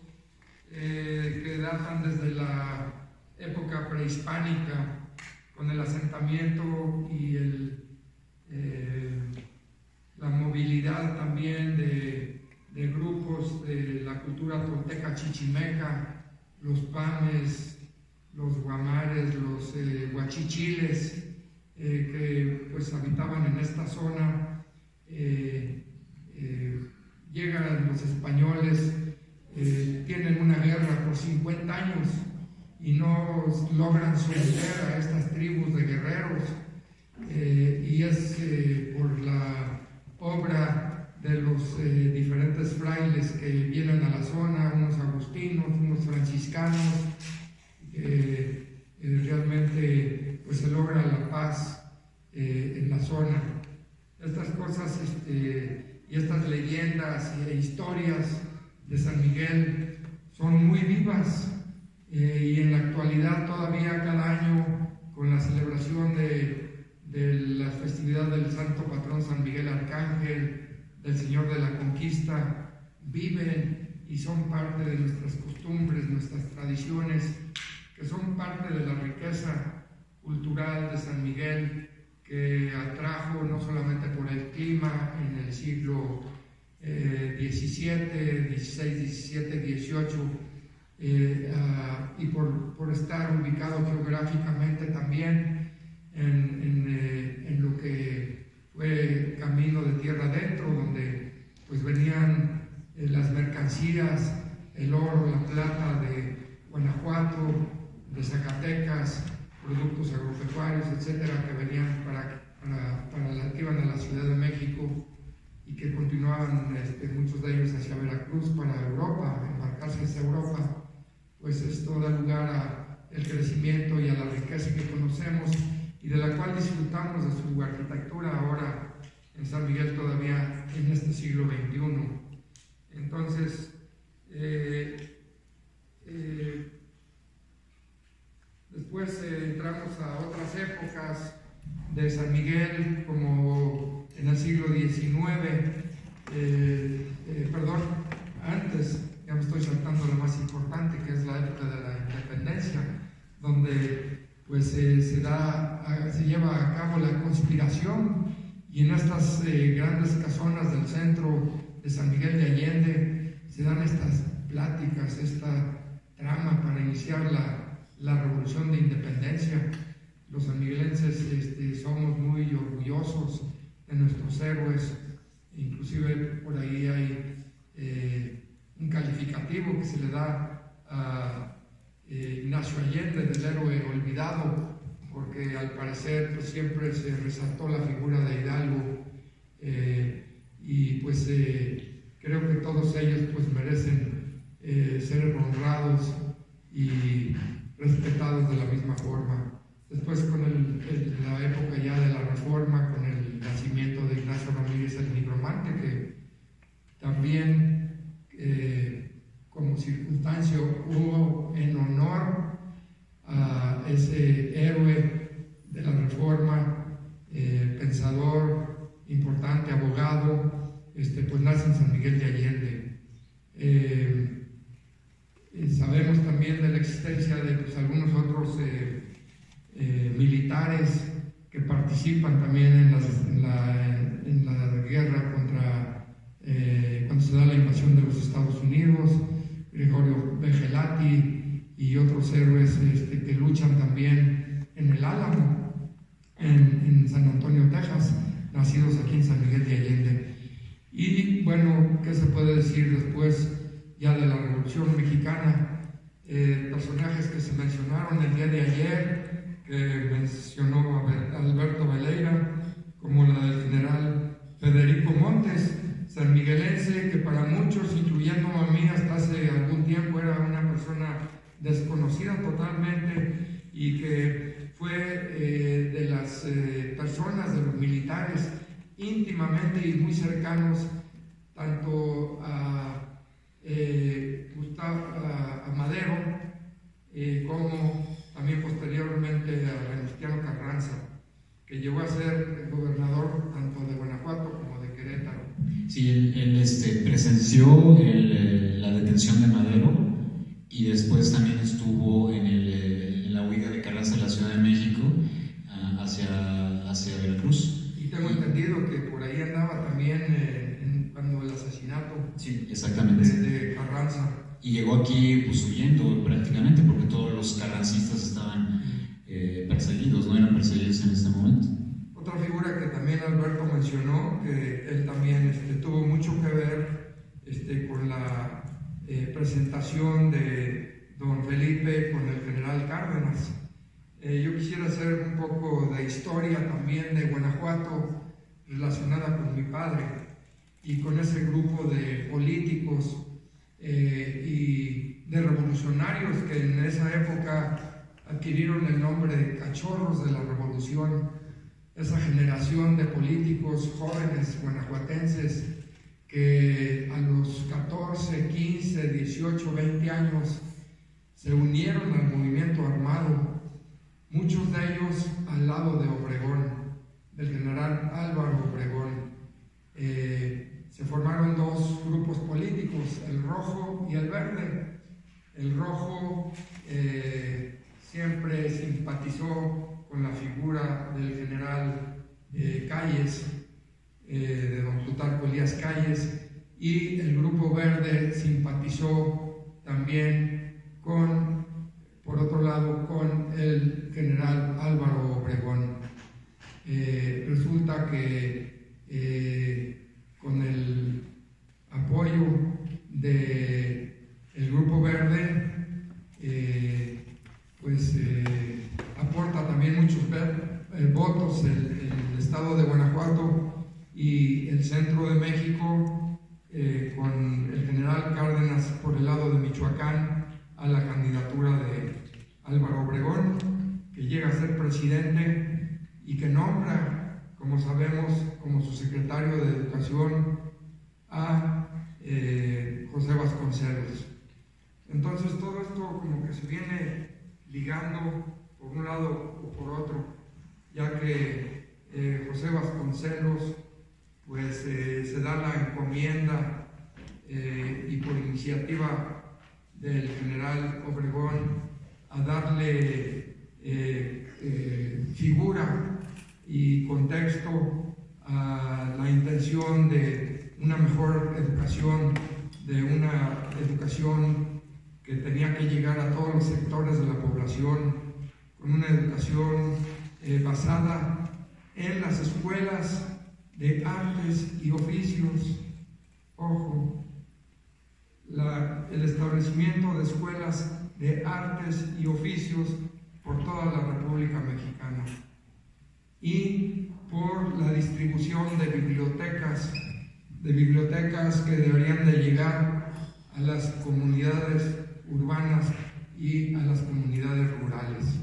que datan desde la época prehispánica, con el asentamiento y la movilidad también de grupos de la cultura tolteca chichimeca, los pames, los guamares, los huachichiles, que pues habitaban en esta zona. Llegan los españoles, tienen una guerra por 50 años y no logran someter a estas tribus de guerreros, y es por la obra la zona, unos agustinos, unos franciscanos. Realmente pues se logra la paz en la zona. Estas cosas y estas leyendas e historias de San Miguel son muy vivas y en la actualidad todavía cada año con la celebración de las festividades del Santo Patrón San Miguel Arcángel, del Señor de la Conquista, viven y son parte de nuestras costumbres, nuestras tradiciones, que son parte de la riqueza cultural de San Miguel, que atrajo no solamente por el clima en el siglo XVII, XVI, XVII, XVIII, y por estar ubicado geográficamente también en lo que fue camino de tierra adentro, donde pues venían las mercancías, el oro, la plata de Guanajuato, de Zacatecas, productos agropecuarios, etcétera, que venían que iban a la Ciudad de México y que continuaban muchos de ellos hacia Veracruz para Europa, embarcarse hacia Europa. Pues esto da lugar al crecimiento y a la riqueza que conocemos y de la cual disfrutamos de su arquitectura ahora en San Miguel todavía en este siglo XXI. Entonces, después entramos a otras épocas de San Miguel, como en el siglo XIX, antes, ya me estoy saltando lo más importante, que es la época de la independencia, donde pues se lleva a cabo la conspiración, y en estas grandes casonas del centro de San Miguel de Allende se dan estas pláticas, esta trama para iniciar la revolución de independencia. Los sanmiguelenses somos muy orgullosos de nuestros héroes, inclusive por ahí hay un calificativo que se le da a Ignacio Allende del héroe olvidado, porque al parecer pues, siempre se resaltó la figura de Hidalgo, y pues creo que todos ellos pues merecen ser honrados y respetados de la misma forma. Después con la época ya de la Reforma, con el nacimiento de Ignacio Ramírez el Nigromante, que también como circunstancia hubo en honor a ese héroe de la Reforma, pensador importante, abogado, pues nace en San Miguel de Allende. Sabemos también de la existencia de pues, algunos otros militares que participan también en la guerra contra cuando se da la invasión de los Estados Unidos, Gregorio Begelati y otros héroes que luchan también en el Álamo, en San Antonio, Texas, nacidos aquí en San Miguel de Allende. Y bueno, ¿qué se puede decir después ya de la Revolución Mexicana? Personajes que se mencionaron el día de ayer, que mencionó Alberto Veleira, como la del general Federico Montes, sanmiguelense, que para muchos, incluyendo a mí hasta hace algún tiempo, era una persona desconocida totalmente, y que fue de las personas, de los militares, íntimamente y muy cercanos, tanto a Madero, como también posteriormente a Venustiano Carranza, que llegó a ser gobernador tanto de Guanajuato como de Querétaro. Sí, él presenció la detención de Madero, y después también estuvo en la huida de Carranza a la Ciudad de México hacia Veracruz. Y tengo entendido que por ahí andaba también cuando el asesinato, sí, exactamente, de Carranza. Y llegó aquí pues huyendo prácticamente, porque todos los carrancistas estaban perseguidos, no eran perseguidos en este momento. Otra figura que también Alberto mencionó, que él también tuvo mucho que ver con la presentación de don Felipe con el general Cárdenas. Yo quisiera hacer un poco de historia también de Guanajuato relacionada con mi padre y con ese grupo de políticos y de revolucionarios que en esa época adquirieron el nombre de cachorros de la revolución, esa generación de políticos jóvenes guanajuatenses que a los 14, 15, 18, 20 años se unieron al movimiento armado, muchos de ellos al lado de Obregón, del general Álvaro Obregón. Se formaron dos grupos políticos, el rojo y el verde. El rojo siempre simpatizó con la figura del general Calles, de don Plutarco Elías Calles, y el grupo verde simpatizó también por otro lado, con el general Álvaro Obregón. Resulta que con el apoyo del grupo verde, aporta también muchos votos el estado de Guanajuato y el centro de México, con el general Cárdenas por el lado de Michoacán a la candidatura de Álvaro Obregón, que llega a ser presidente y que nombra, como sabemos, como su secretario de Educación a José Vasconcelos. Entonces todo esto como que se viene ligando por un lado o por otro, ya que José Vasconcelos pues se da la encomienda y por iniciativa del general Obregón a darle figura y contexto a la intención de una mejor educación, de una educación que tenía que llegar a todos los sectores de la población, con una educación basada en las escuelas de artes y oficios. Ojo, el establecimiento de escuelas de artes y oficios por toda la República Mexicana y por la distribución de bibliotecas que deberían de llegar a las comunidades urbanas y a las comunidades rurales.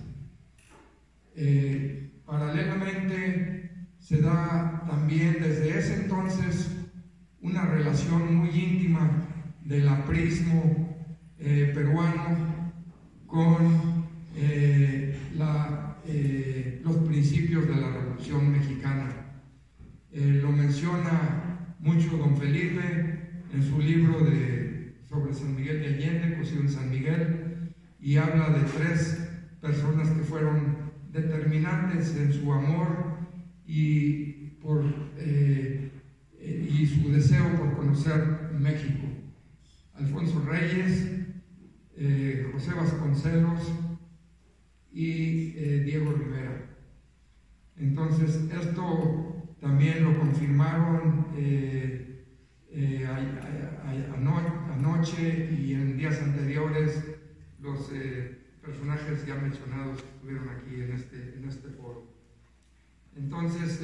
Paralelamente se da también desde ese entonces una relación muy íntima del aprismo peruano con los principios de la Revolución Mexicana. Lo menciona mucho don Felipe en su libro sobre San Miguel de Allende, cocido en San Miguel, y habla de tres personas que fueron determinantes en su amor y su deseo por conocer México: Alfonso Reyes, José Vasconcelos y Diego Rivera. Entonces esto también lo confirmaron anoche y en días anteriores los personajes ya mencionados que estuvieron aquí en este foro. Entonces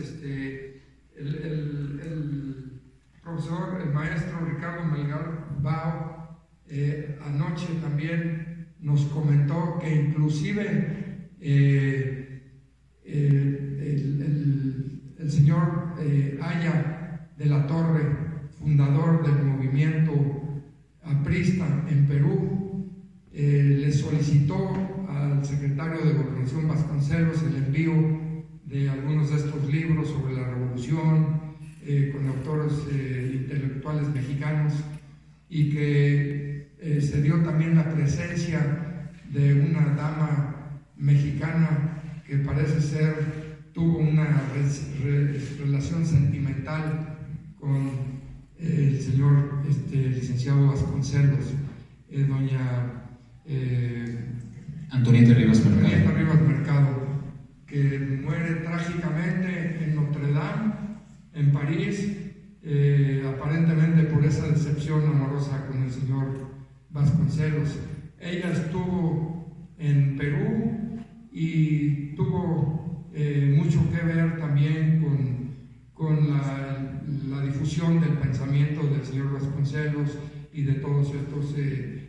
el profesor, el maestro Ricardo Melgar Bao, anoche también nos comentó que inclusive el señor Aya de la Torre, fundador del movimiento aprista en Perú, le solicitó al secretario de Gobernación Vasconcelos el envío de algunos de estos libros sobre la revolución, con autores intelectuales mexicanos, y que se dio también la presencia de una dama mexicana que parece ser tuvo una relación sentimental con el señor licenciado Vasconcelos, doña Antonieta Rivas Mercado, que muere trágicamente en Notre Dame, en París, aparentemente por esa decepción amorosa con el señor Vasconcelos. Ella estuvo en Perú y tuvo mucho que ver también con la difusión del pensamiento del señor Vasconcelos y de todos estos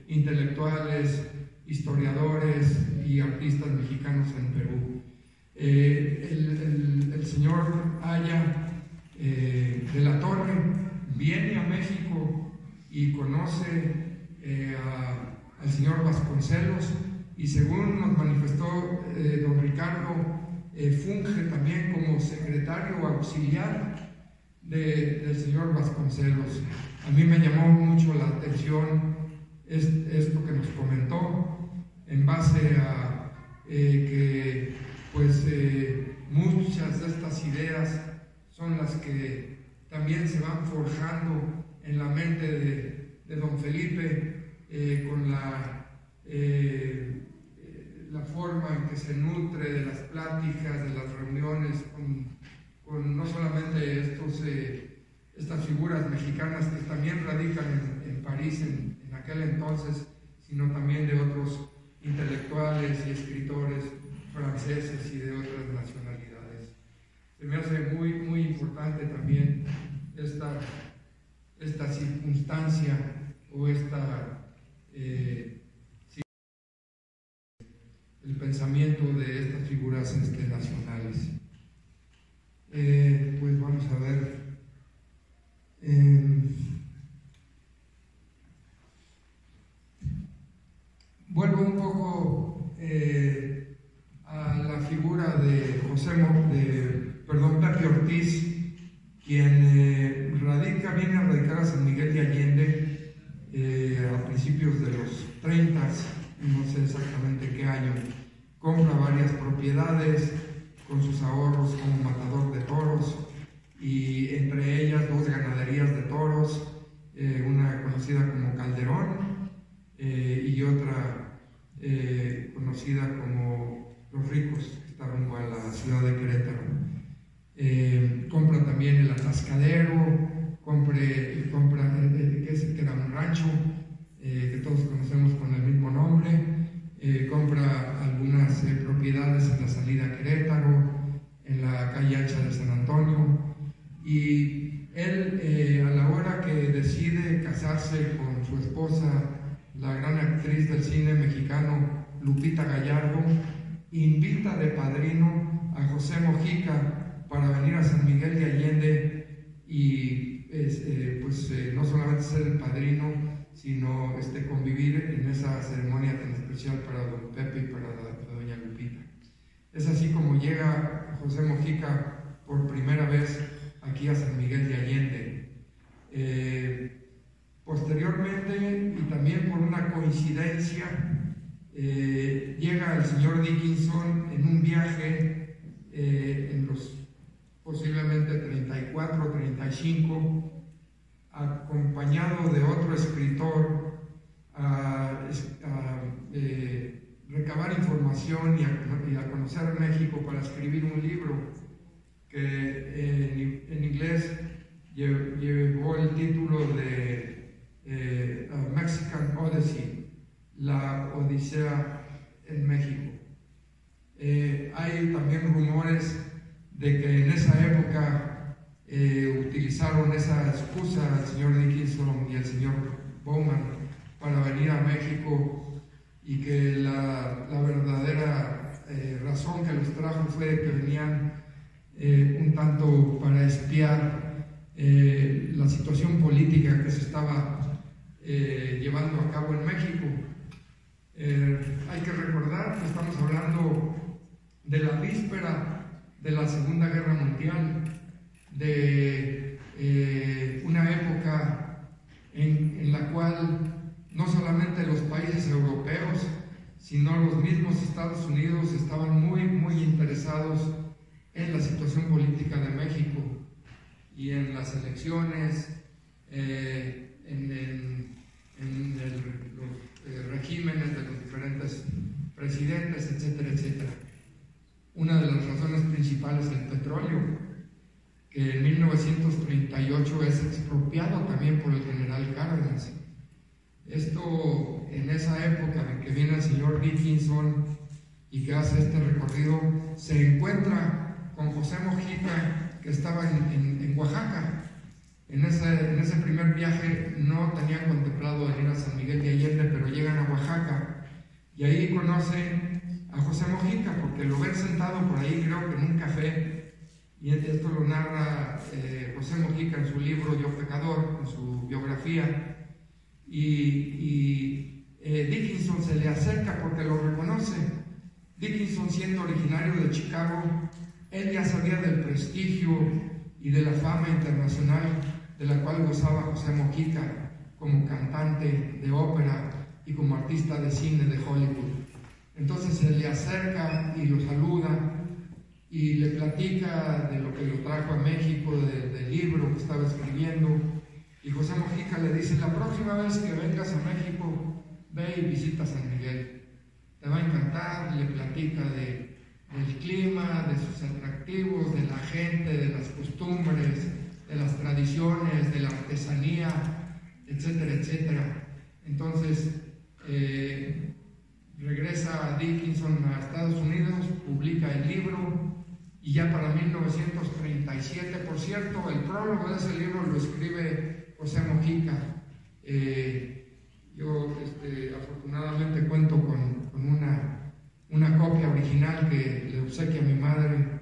intelectuales, historiadores y artistas mexicanos en Perú. El señor Aya de la Torre viene a México y conoce al señor Vasconcelos, y según nos manifestó don Ricardo, funge también como secretario auxiliar del señor Vasconcelos. A mí me llamó mucho la atención esto que nos comentó, en base a que pues muchas de estas ideas son las que también se van forjando en la mente de don Felipe, con la forma en que se nutre de las pláticas, de las reuniones con no solamente estas figuras mexicanas que también radican en París en aquel entonces, sino también de otros intelectuales y escritores franceses y de otras nacionalidades. Se me hace muy, muy importante también esta circunstancia o el pensamiento de estas figuras nacionales. Pues vamos a ver. Vuelvo un poco a la figura de Pepe Ortiz, quien viene a radicar a San Miguel de Allende a principios de los 30, no sé exactamente qué año. Compra varias propiedades con sus ahorros como matador de toros, y entre ellas 2 ganaderías de toros, una conocida como Calderón y otra conocida como Los Ricos, que está rumbo a la ciudad de Querétaro. Compra también el Atascadero, que era un rancho que todos conocemos con el mismo nombre. Compra algunas propiedades en la salida a Querétaro, en la calle ancha de San Antonio, y él a la hora que decide casarse con su esposa, la gran actriz del cine mexicano Lupita Gallardo, invita de padrino a José Mojica para venir a San Miguel de Allende y no solamente ser el padrino, sino convivir en esa ceremonia tan especial para don Pepe y para doña Lupita. Es así como llega José Mojica por primera vez aquí a San Miguel de Allende. Posteriormente, y también por una coincidencia, llega el señor Dickinson en un viaje en los posiblemente 34 o 35, acompañado de otro escritor, a recabar información y a conocer México para escribir un libro que en inglés llevó el título de Mexican Odyssey, la Odisea en México. Hay también rumores de que en esa época utilizaron esa excusa el señor Dickinson y el señor Bowman para venir a México, y que la verdadera razón que los trajo fue que venían un tanto para espiar la situación política que se estaba llevando a cabo en México. Hay que recordar que estamos hablando de la víspera de la Segunda Guerra Mundial, de una época en la cual no solamente los países europeos, sino los mismos Estados Unidos estaban muy, muy interesados en la situación política de México y en las elecciones, en los regímenes de los diferentes presidentes, etcétera, etcétera. Una de las razones principales del petróleo, que en 1938 es expropiado también por el general Cárdenas. Esto, en esa época en que viene el señor Dickinson y que hace este recorrido, se encuentra con José Mojica, que estaba en Oaxaca, En ese primer viaje no tenían contemplado venir a San Miguel de Allende, pero llegan a Oaxaca y ahí conocen a José Mojica, porque lo ven sentado por ahí, creo que en un café, y esto lo narra José Mojica en su libro Yo Pecador, en su biografía, y Dickinson se le acerca porque lo reconoce. Dickinson, siendo originario de Chicago, él ya sabía del prestigio y de la fama internacional de la cual gozaba José Mojica como cantante de ópera y como artista de cine de Hollywood. Entonces se le acerca y lo saluda y le platica de lo que lo trajo a México, del libro que estaba escribiendo. Y José Mojica le dice: la próxima vez que vengas a México, ve y visita San Miguel. Te va a encantar. Le platica del clima, de sus atractivos, de la gente, de las costumbres, de las tradiciones, de la artesanía, etcétera, etcétera. Entonces, regresa Dickinson a Estados Unidos, publica el libro, y ya para 1937, por cierto, el prólogo de ese libro lo escribe José Mojica. Yo afortunadamente cuento con una copia original que le obsequia a mi madre,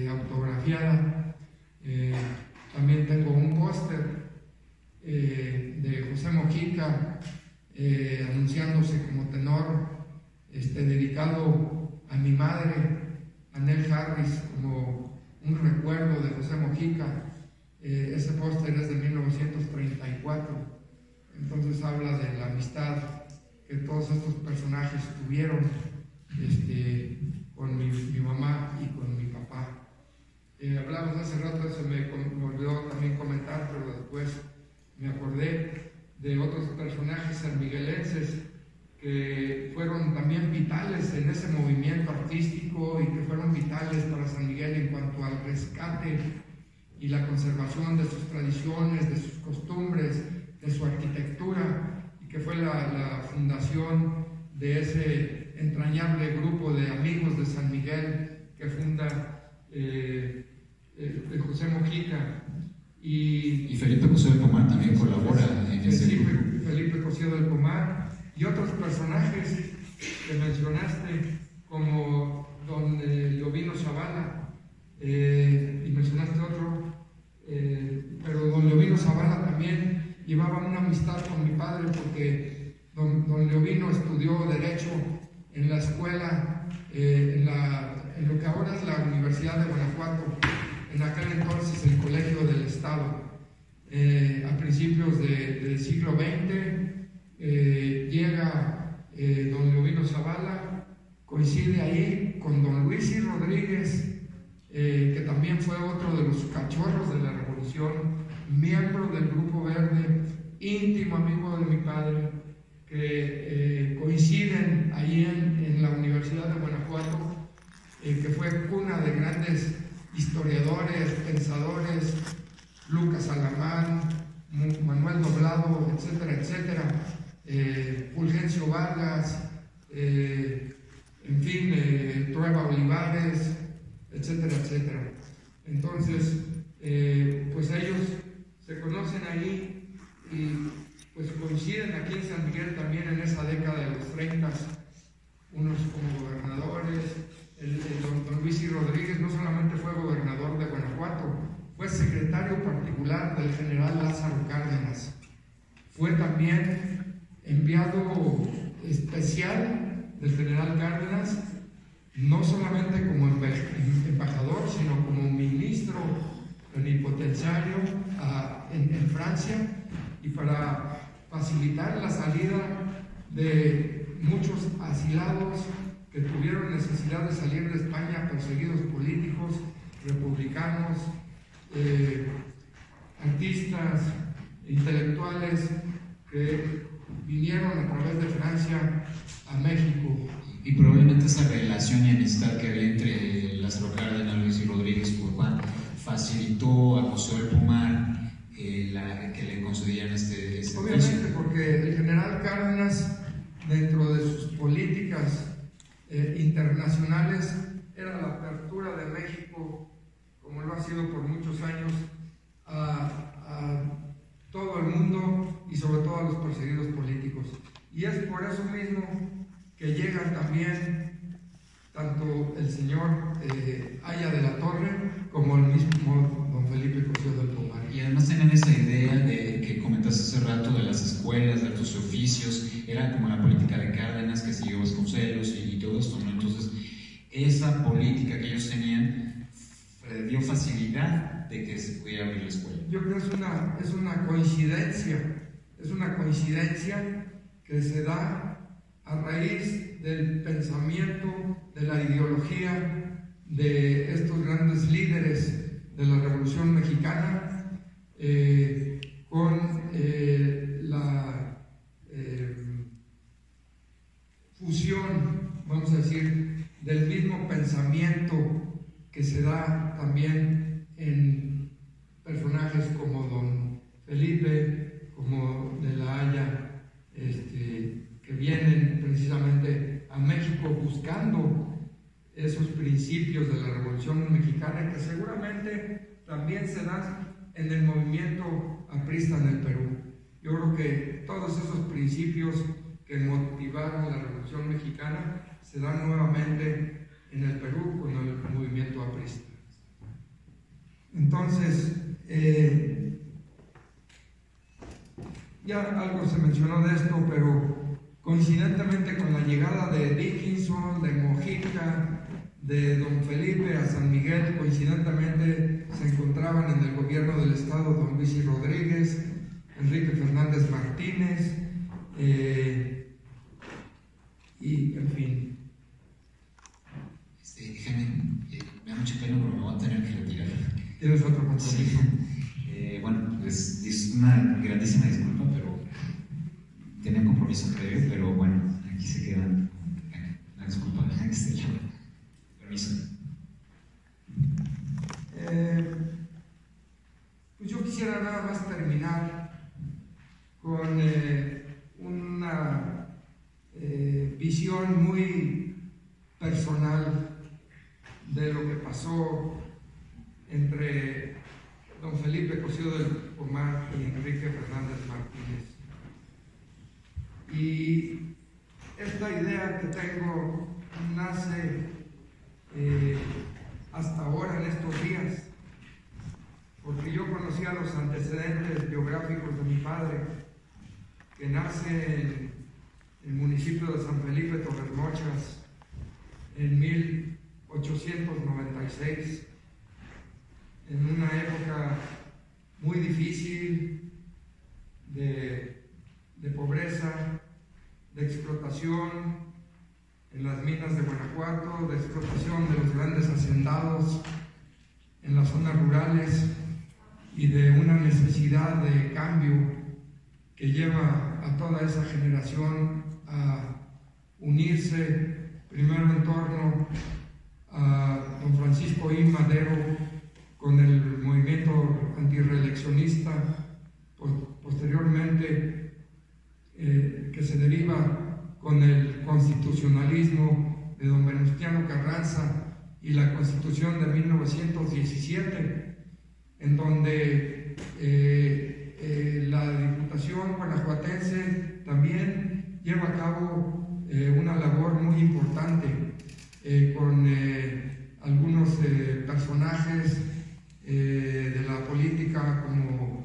autografiada. También tengo un póster de José Mojica anunciándose como tenor, dedicado a mi madre, Anel Harris, como un recuerdo de José Mojica. Ese póster es de 1934. Entonces habla de la amistad que todos estos personajes tuvieron con mi mamá y con mi papá. Hablamos hace rato, se me olvidó también comentar, pero después me acordé de otros personajes sanmiguelenses que fueron también vitales en ese movimiento artístico y que fueron vitales para San Miguel en cuanto al rescate y la conservación de sus tradiciones, de sus costumbres, de su arquitectura, y que fue la fundación de ese entrañable grupo de amigos de San Miguel que funda de José Mojica. Y Felipe Cosío del Pomar también colabora en ese grupo. Felipe Cosío del Pomar y otros personajes que mencionaste, como don Leovino Zavala, y mencionaste otro, pero don Leovino Zavala también llevaba una amistad con mi padre, porque don Leovino estudió Derecho en la escuela, en lo que ahora es la Universidad de Guanajuato, en aquel entonces el Colegio del Estado. A principios del siglo XX llega don Leovino Zavala, coincide ahí con don Luis y Rodríguez, que también fue otro de los cachorros de la Revolución, miembro del Grupo Verde, íntimo amigo de mi padre, que coinciden ahí en la Universidad de Guanajuato, que fue cuna de grandes historiadores, pensadores, Lucas Alamán, Manuel Doblado, etcétera, etcétera, Fulgencio Vargas, en fin, Trueba Olivares, etcétera, etcétera. Entonces, pues ellos se conocen ahí y pues coinciden aquí en San Miguel también en esa década de los 30, unos como gobernadores. Don Luis y Rodríguez no solamente fue gobernador de Guanajuato, fue secretario particular del general Lázaro Cárdenas. Fue también enviado especial del general Cárdenas, no solamente como embajador, sino como ministro plenipotenciario en Francia, y para facilitar la salida de muchos asilados que tuvieron necesidad de salir de España, perseguidos políticos, republicanos, artistas, intelectuales que vinieron a través de Francia a México. Y probablemente esa relación y amistad que había entre Lázaro Cárdenas, Luis y Rodríguez Urbán facilitó a José del Pomar que le concedieran este Obviamente, porque el general Cárdenas, dentro de sus políticas internacionales, era la apertura de México, como lo ha sido por muchos años, a y sobre todo a los perseguidos políticos. Y es por eso mismo que llegan también tanto el señor Aya de la Torre como el mismo don Felipe Cosío del Pomar. Y además tenían esa idea de que comentaste hace rato de las escuelas, de altos oficios, era como la política de Cárdenas, que siguió Vasconcelos y todo esto, ¿no? Entonces, esa política que ellos tenían dio facilidad de que se pudiera abrir la escuela. Yo creo que es una coincidencia que se da a raíz del pensamiento, de la ideología de estos grandes líderes de la Revolución Mexicana, con la fusión, vamos a decir, del mismo pensamiento que se da también en personajes como don Felipe, como de la Haya, que vienen precisamente a México buscando esos principios de la Revolución Mexicana, que seguramente también se dan en el movimiento aprista en el Perú. Yo creo que todos esos principios que motivaron la Revolución Mexicana se dan nuevamente en el Perú con el movimiento aprista. Entonces, ya algo se mencionó de esto, pero coincidentemente con la llegada de Dickinson, de Mojica, de don Felipe a San Miguel, coincidentemente se encontraban en el gobierno del estado don Luis y Rodríguez, Enrique Fernández Martínez, y en fin. Jaime, me da mucha pena, pero me voy a tener que retirar. ¿Tienes otro compromiso? Sí. Bueno, es una grandísima disculpa, pero tenía un compromiso previo, pero bueno, aquí se quedan. Una disculpa, permiso. Pues yo quisiera nada más terminar con una visión muy personal de lo que pasó entre don Felipe Cosío del Pomar y Enrique Fernández Martínez. Y esta idea que tengo nace hasta ahora en estos días, porque yo conocía los antecedentes biográficos de mi padre, que nace en el municipio de San Felipe Torresmochas en 1896, en una época muy difícil de pobreza, de explotación en las minas de Guanajuato, de explotación de los grandes hacendados en las zonas rurales y de una necesidad de cambio que lleva a toda esa generación a unirse primero en torno a don Francisco I. Madero con el movimiento antirreeleccionista, posteriormente que se deriva con el constitucionalismo de don Venustiano Carranza y la Constitución de 1917, en donde la Diputación guanajuatense también lleva a cabo una labor muy importante con algunos personajes de la política como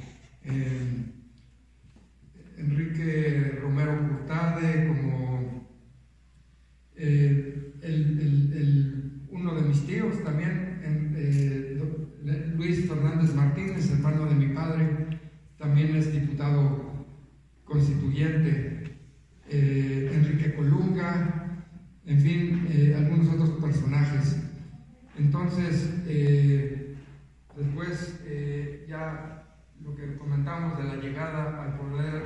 Enrique Romero Curtade, como uno de mis tíos también, Luis Fernández Martínez, hermano de mi padre, también es diputado constituyente, Enrique Colunga, en fin, algunos otros personajes. Entonces, después ya lo que comentamos de la llegada al poder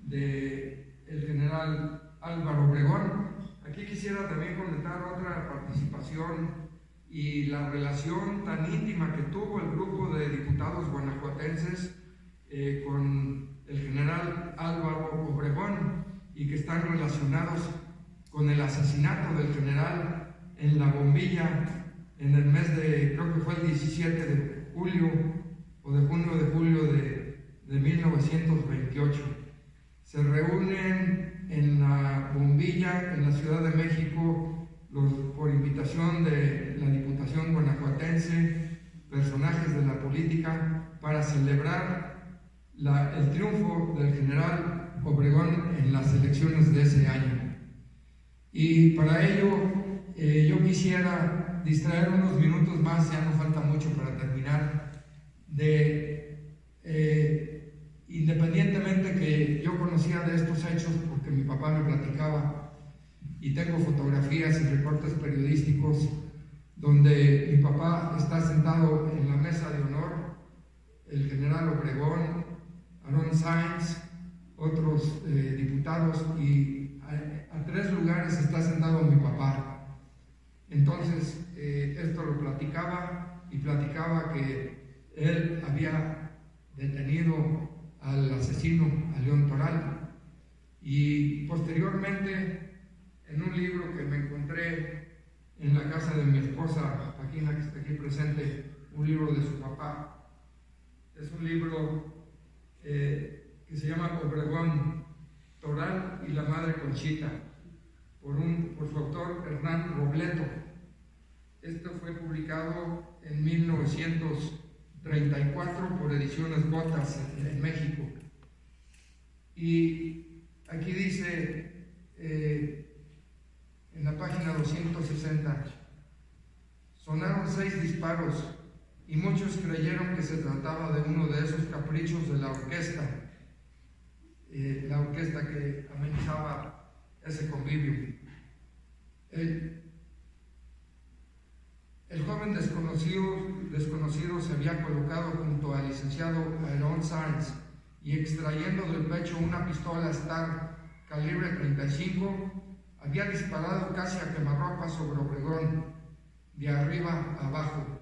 de el general Álvaro Obregón, aquí quisiera también comentar otra participación y la relación tan íntima que tuvo el grupo de diputados guanajuatenses con el general Álvaro Obregón, y que están relacionados con el asesinato del general en La Bombilla en el mes de, creo que fue el 17 de julio o de junio de julio de 1928. Se reúnen en la Bombilla, en la Ciudad de México, por invitación de la Diputación guanajuatense, personajes de la política, para celebrar el triunfo del general Obregón en las elecciones de ese año. Y para ello yo quisiera distraer unos minutos más, ya no falta mucho para terminar, independientemente que yo conocía de estos hechos porque mi papá me platicaba, y tengo fotografías y recortes periodísticos donde mi papá está sentado en la mesa de honor, el general Obregón, Aarón Sáenz, otros diputados, y a 3 lugares está sentado mi papá. Entonces esto lo platicaba, y platicaba que él había detenido al asesino, a León Toral, y posteriormente en un libro que me encontré en la casa de mi esposa, Paquina, que está aquí presente, un libro de su papá. Es un libro que se llama Obregón, Toral y la Madre Conchita, por su autor Hernán Robleto. Esto fue publicado en 1934 por Ediciones Botas en México. Y aquí dice, en la página 260, sonaron 6 disparos y muchos creyeron que se trataba de uno de esos caprichos de la orquesta que amenizaba ese convivio. El joven desconocido se había colocado junto al licenciado Aarón Sáenz y, extrayendo del pecho una pistola Star calibre 35, había disparado casi a quemarropa sobre Obregón, de arriba a abajo,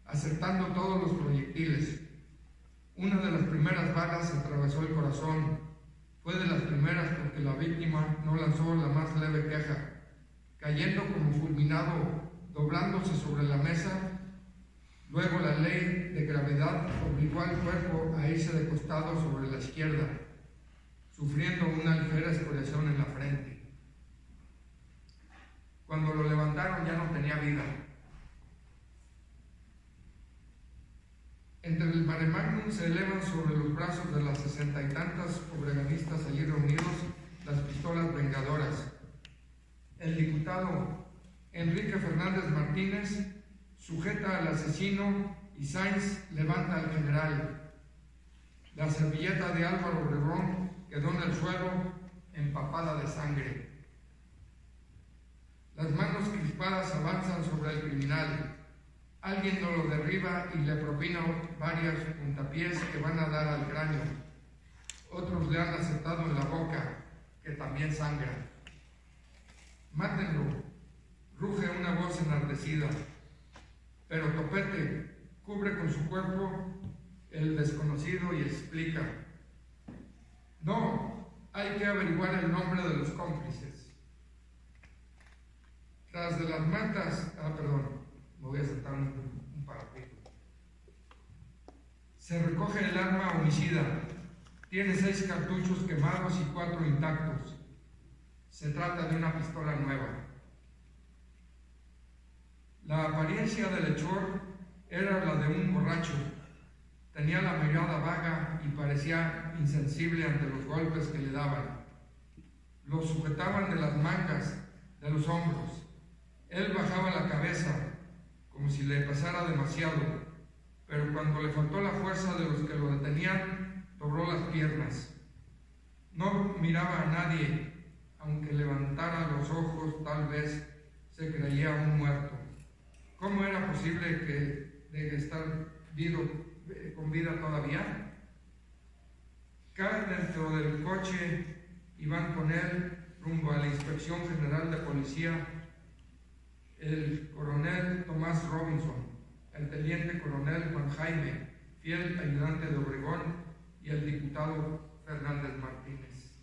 acertando todos los proyectiles. Una de las primeras balas atravesó el corazón. Fue de las primeras porque la víctima no lanzó la más leve queja. Cayendo como fulminado, doblándose sobre la mesa, luego la ley de gravedad obligó al cuerpo a irse de costado sobre la izquierda, sufriendo una ligera escoriación en la frente. Cuando lo levantaron ya no tenía vida. Entre el mare magnum se elevan sobre los brazos de las 60 y tantas obreganistas allí reunidos las pistolas vengadoras. El diputado Enrique Fernández Martínez sujeta al asesino y Sáenz levanta al general. La servilleta de Álvaro Obregón quedó en el suelo empapada de sangre. Las manos crispadas avanzan sobre el criminal. Alguien lo derriba y le propina varias puntapiés que van a dar al cráneo. Otros le han acertado en la boca, que también sangra. Mátenlo, ruge una voz enardecida. Pero Topete cubre con su cuerpo el desconocido y explica: no, hay que averiguar el nombre de los cómplices. Tras de las matas, me voy a saltar un parapito. Se recoge el arma homicida. Tiene 6 cartuchos quemados y 4 intactos. Se trata de una pistola nueva. La apariencia del hechor era la de un borracho. Tenía la mirada vaga y parecía insensible ante los golpes que le daban. Lo sujetaban de las mangas, de los hombros. Él bajaba la cabeza, como si le pesara demasiado, pero cuando le faltó la fuerza de los que lo detenían, dobló las piernas. No miraba a nadie, aunque levantara los ojos, tal vez se creía un muerto. ¿Cómo era posible que de estar con vida todavía? Caen dentro del coche y van con él rumbo a la Inspección General de Policía el coronel Tomás Robinson, el teniente coronel Juan Jaime, fiel ayudante de Obregón, y el diputado Fernández Martínez.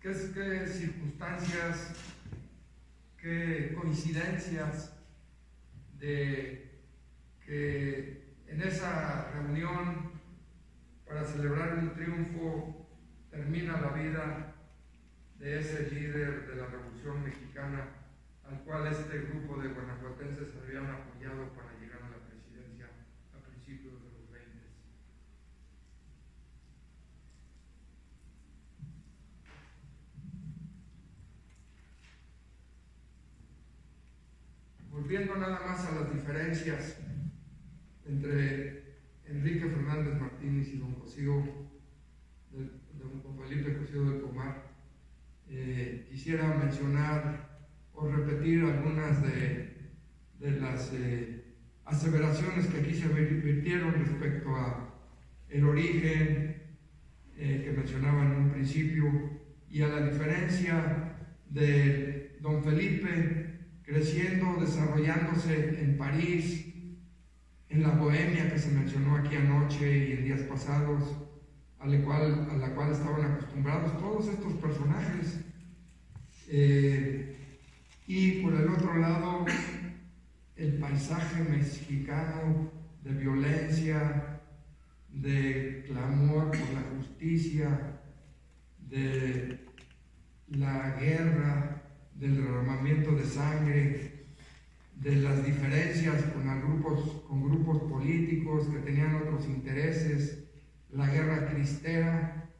¿Qué circunstancias, qué coincidencias de que en esa reunión, para celebrar un triunfo, termina la vida de ese líder de la Revolución Mexicana, al cual este grupo de guanajuatenses habían apoyado para llegar a la presidencia a principios de los 20. Volviendo nada más a las diferencias entre Enrique Fernández Martínez y don Felipe Cosío del Pomar, quisiera mencionar o repetir algunas de las aseveraciones que aquí se vertieron respecto a el origen que mencionaba en un principio y a la diferencia de don Felipe creciendo, desarrollándose en París, en la bohemia que se mencionó aquí anoche y en días pasados, a la cual estaban acostumbrados todos estos personajes. Y por el otro lado, el paisaje mexicano de violencia, de clamor por la justicia, de la guerra, del derramamiento de sangre, de las diferencias con grupos políticos que tenían otros intereses, la guerra cristera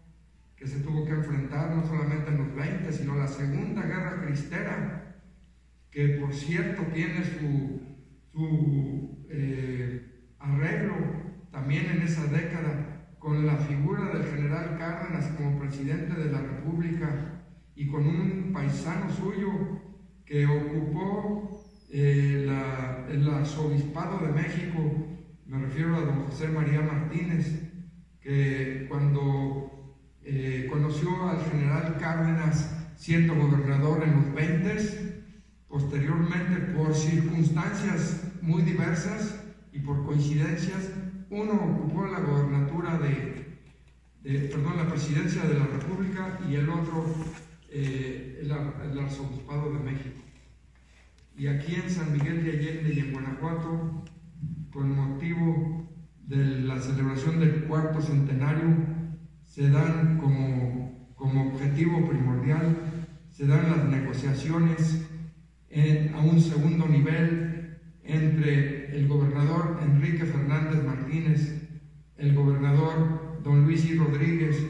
que se tuvo que enfrentar no solamente en los 20, sino la Segunda Guerra Cristera, que por cierto tiene su arreglo también en esa década con la figura del general Cárdenas como presidente de la República y con un paisano suyo que ocupó el arzobispado de México, me refiero a don José María Martínez, que cuando conoció al general Cárdenas siendo gobernador en los 20, posteriormente por circunstancias muy diversas y por coincidencias, uno ocupó la gobernatura la presidencia de la República y el otro el arzobispado de México. Y aquí en San Miguel de Allende y en Guanajuato, con motivo de la celebración del 4º centenario, se dan como objetivo primordial, se dan las negociaciones a un segundo nivel entre el gobernador Enrique Fernández Martínez, el gobernador don Luis I. Rodríguez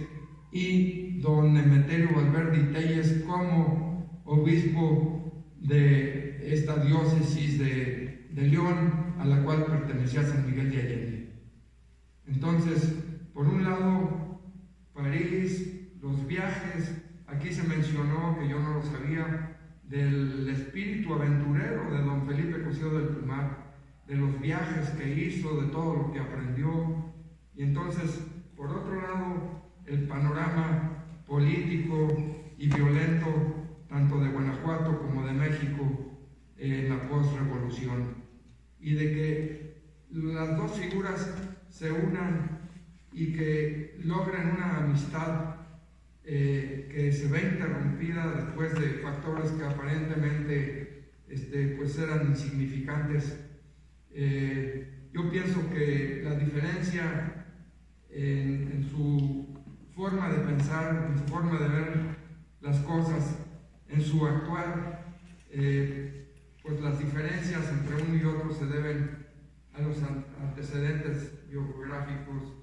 y don Emeterio Valverde Telles como obispo de esta diócesis de León, a la cual pertenecía San Miguel de Allende. Entonces, por un lado, París, los viajes, aquí se mencionó, que yo no lo sabía, del espíritu aventurero de don Felipe Cosío del Pomar, de los viajes que hizo, de todo lo que aprendió. Y entonces, por otro lado, el panorama político y violento, tanto de Guanajuato como de México, en la post-revolución. Y de que las dos figuras se unan y que logren una amistad que se ve interrumpida después de factores que aparentemente pues eran insignificantes. Yo pienso que la diferencia en su forma de pensar, en su forma de ver las cosas, en su actuar, pues las diferencias entre uno y otro se deben a los antecedentes biográficos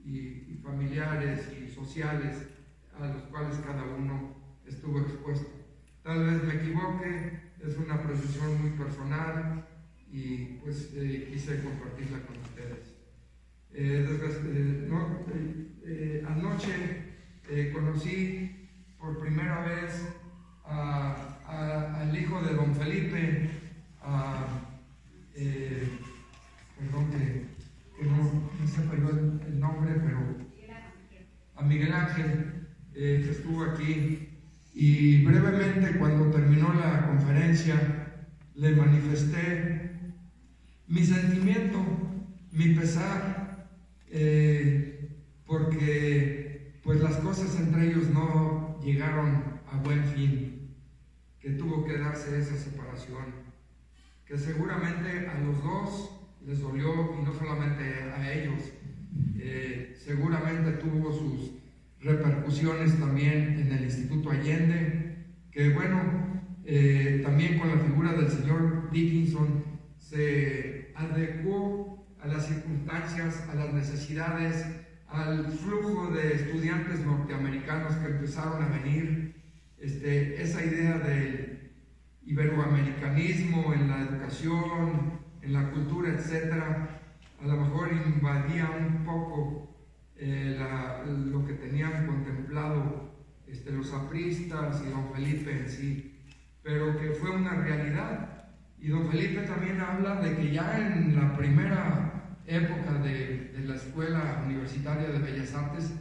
y familiares y sociales a los cuales cada uno estuvo expuesto. Tal vez me equivoque, es una apreciación muy personal y pues quise compartirla con ustedes. Anoche conocí por primera vez al hijo de don Felipe, perdón que no sepa yo el nombre, pero a Miguel Ángel, que estuvo aquí, y brevemente cuando terminó la conferencia le manifesté mi sentimiento, mi pesar, porque pues las cosas entre ellos no llegaron a buen fin, que tuvo que darse esa separación, que seguramente a los dos les dolió, y no solamente a ellos, seguramente tuvo sus repercusiones también en el Instituto Allende, que bueno, también con la figura del señor Dickinson se adecuó a las circunstancias, a las necesidades, al flujo de estudiantes norteamericanos que empezaron a venir, esa idea del iberoamericanismo en la educación, en la cultura, etcétera, a lo mejor invadía un poco lo que tenían contemplado los apristas y don Felipe en sí, pero que fue una realidad. Y don Felipe también habla de que ya en la primera época de la Escuela Universitaria de Bellas Artes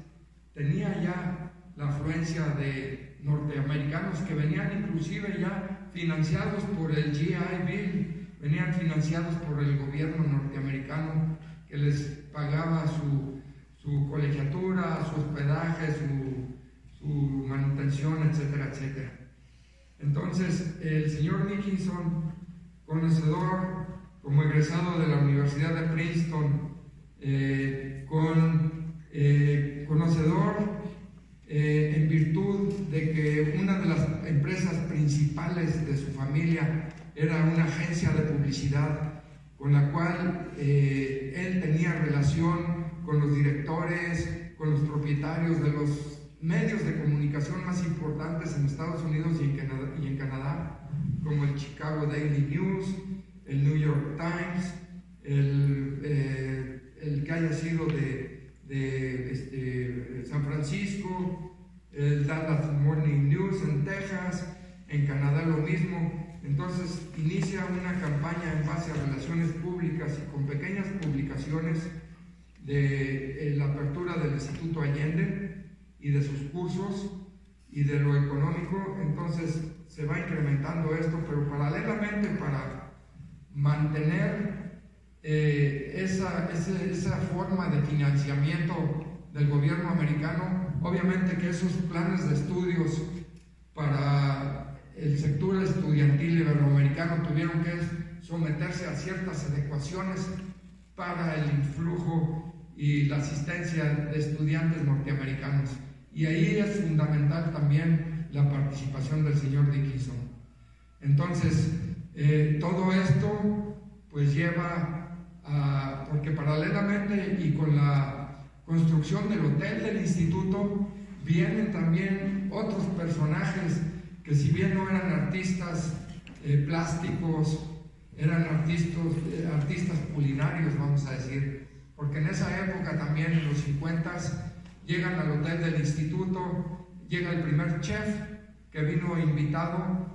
tenía ya la afluencia de norteamericanos que venían inclusive ya financiados por el GI Bill, venían financiados por el gobierno norteamericano, que les pagaba su colegiatura, su hospedaje, su manutención, etcétera, etcétera. Entonces, el señor Dickinson, conocedor, como egresado de la Universidad de Princeton, conocedor en virtud de que una de las empresas principales de su familia era una agencia de publicidad, con la cual él tenía relación con los directores, con los propietarios de los medios de comunicación más importantes en Estados Unidos y en Canadá, como el Chicago Daily News, el New York Times, el que haya sido de San Francisco, el Dallas Morning News en Texas, en Canadá lo mismo. Entonces inicia una campaña en base a relaciones públicas y con pequeñas publicaciones de la apertura del Instituto Allende y de sus cursos y de lo económico. Entonces se va incrementando esto, pero paralelamente, para mantener esa forma de financiamiento del gobierno americano, obviamente que esos planes de estudios para el sector estudiantil iberoamericano tuvieron que someterse a ciertas adecuaciones para el influjo y la asistencia de estudiantes norteamericanos. Y ahí es fundamental también la participación del señor Dickinson. Entonces, todo esto pues lleva a, porque paralelamente y con la construcción del hotel del instituto, vienen también otros personajes que, si bien no eran artistas plásticos, eran artistas culinarios, vamos a decir, porque en esa época también, en los 50s, llegan al hotel del instituto, llega el primer chef que vino invitado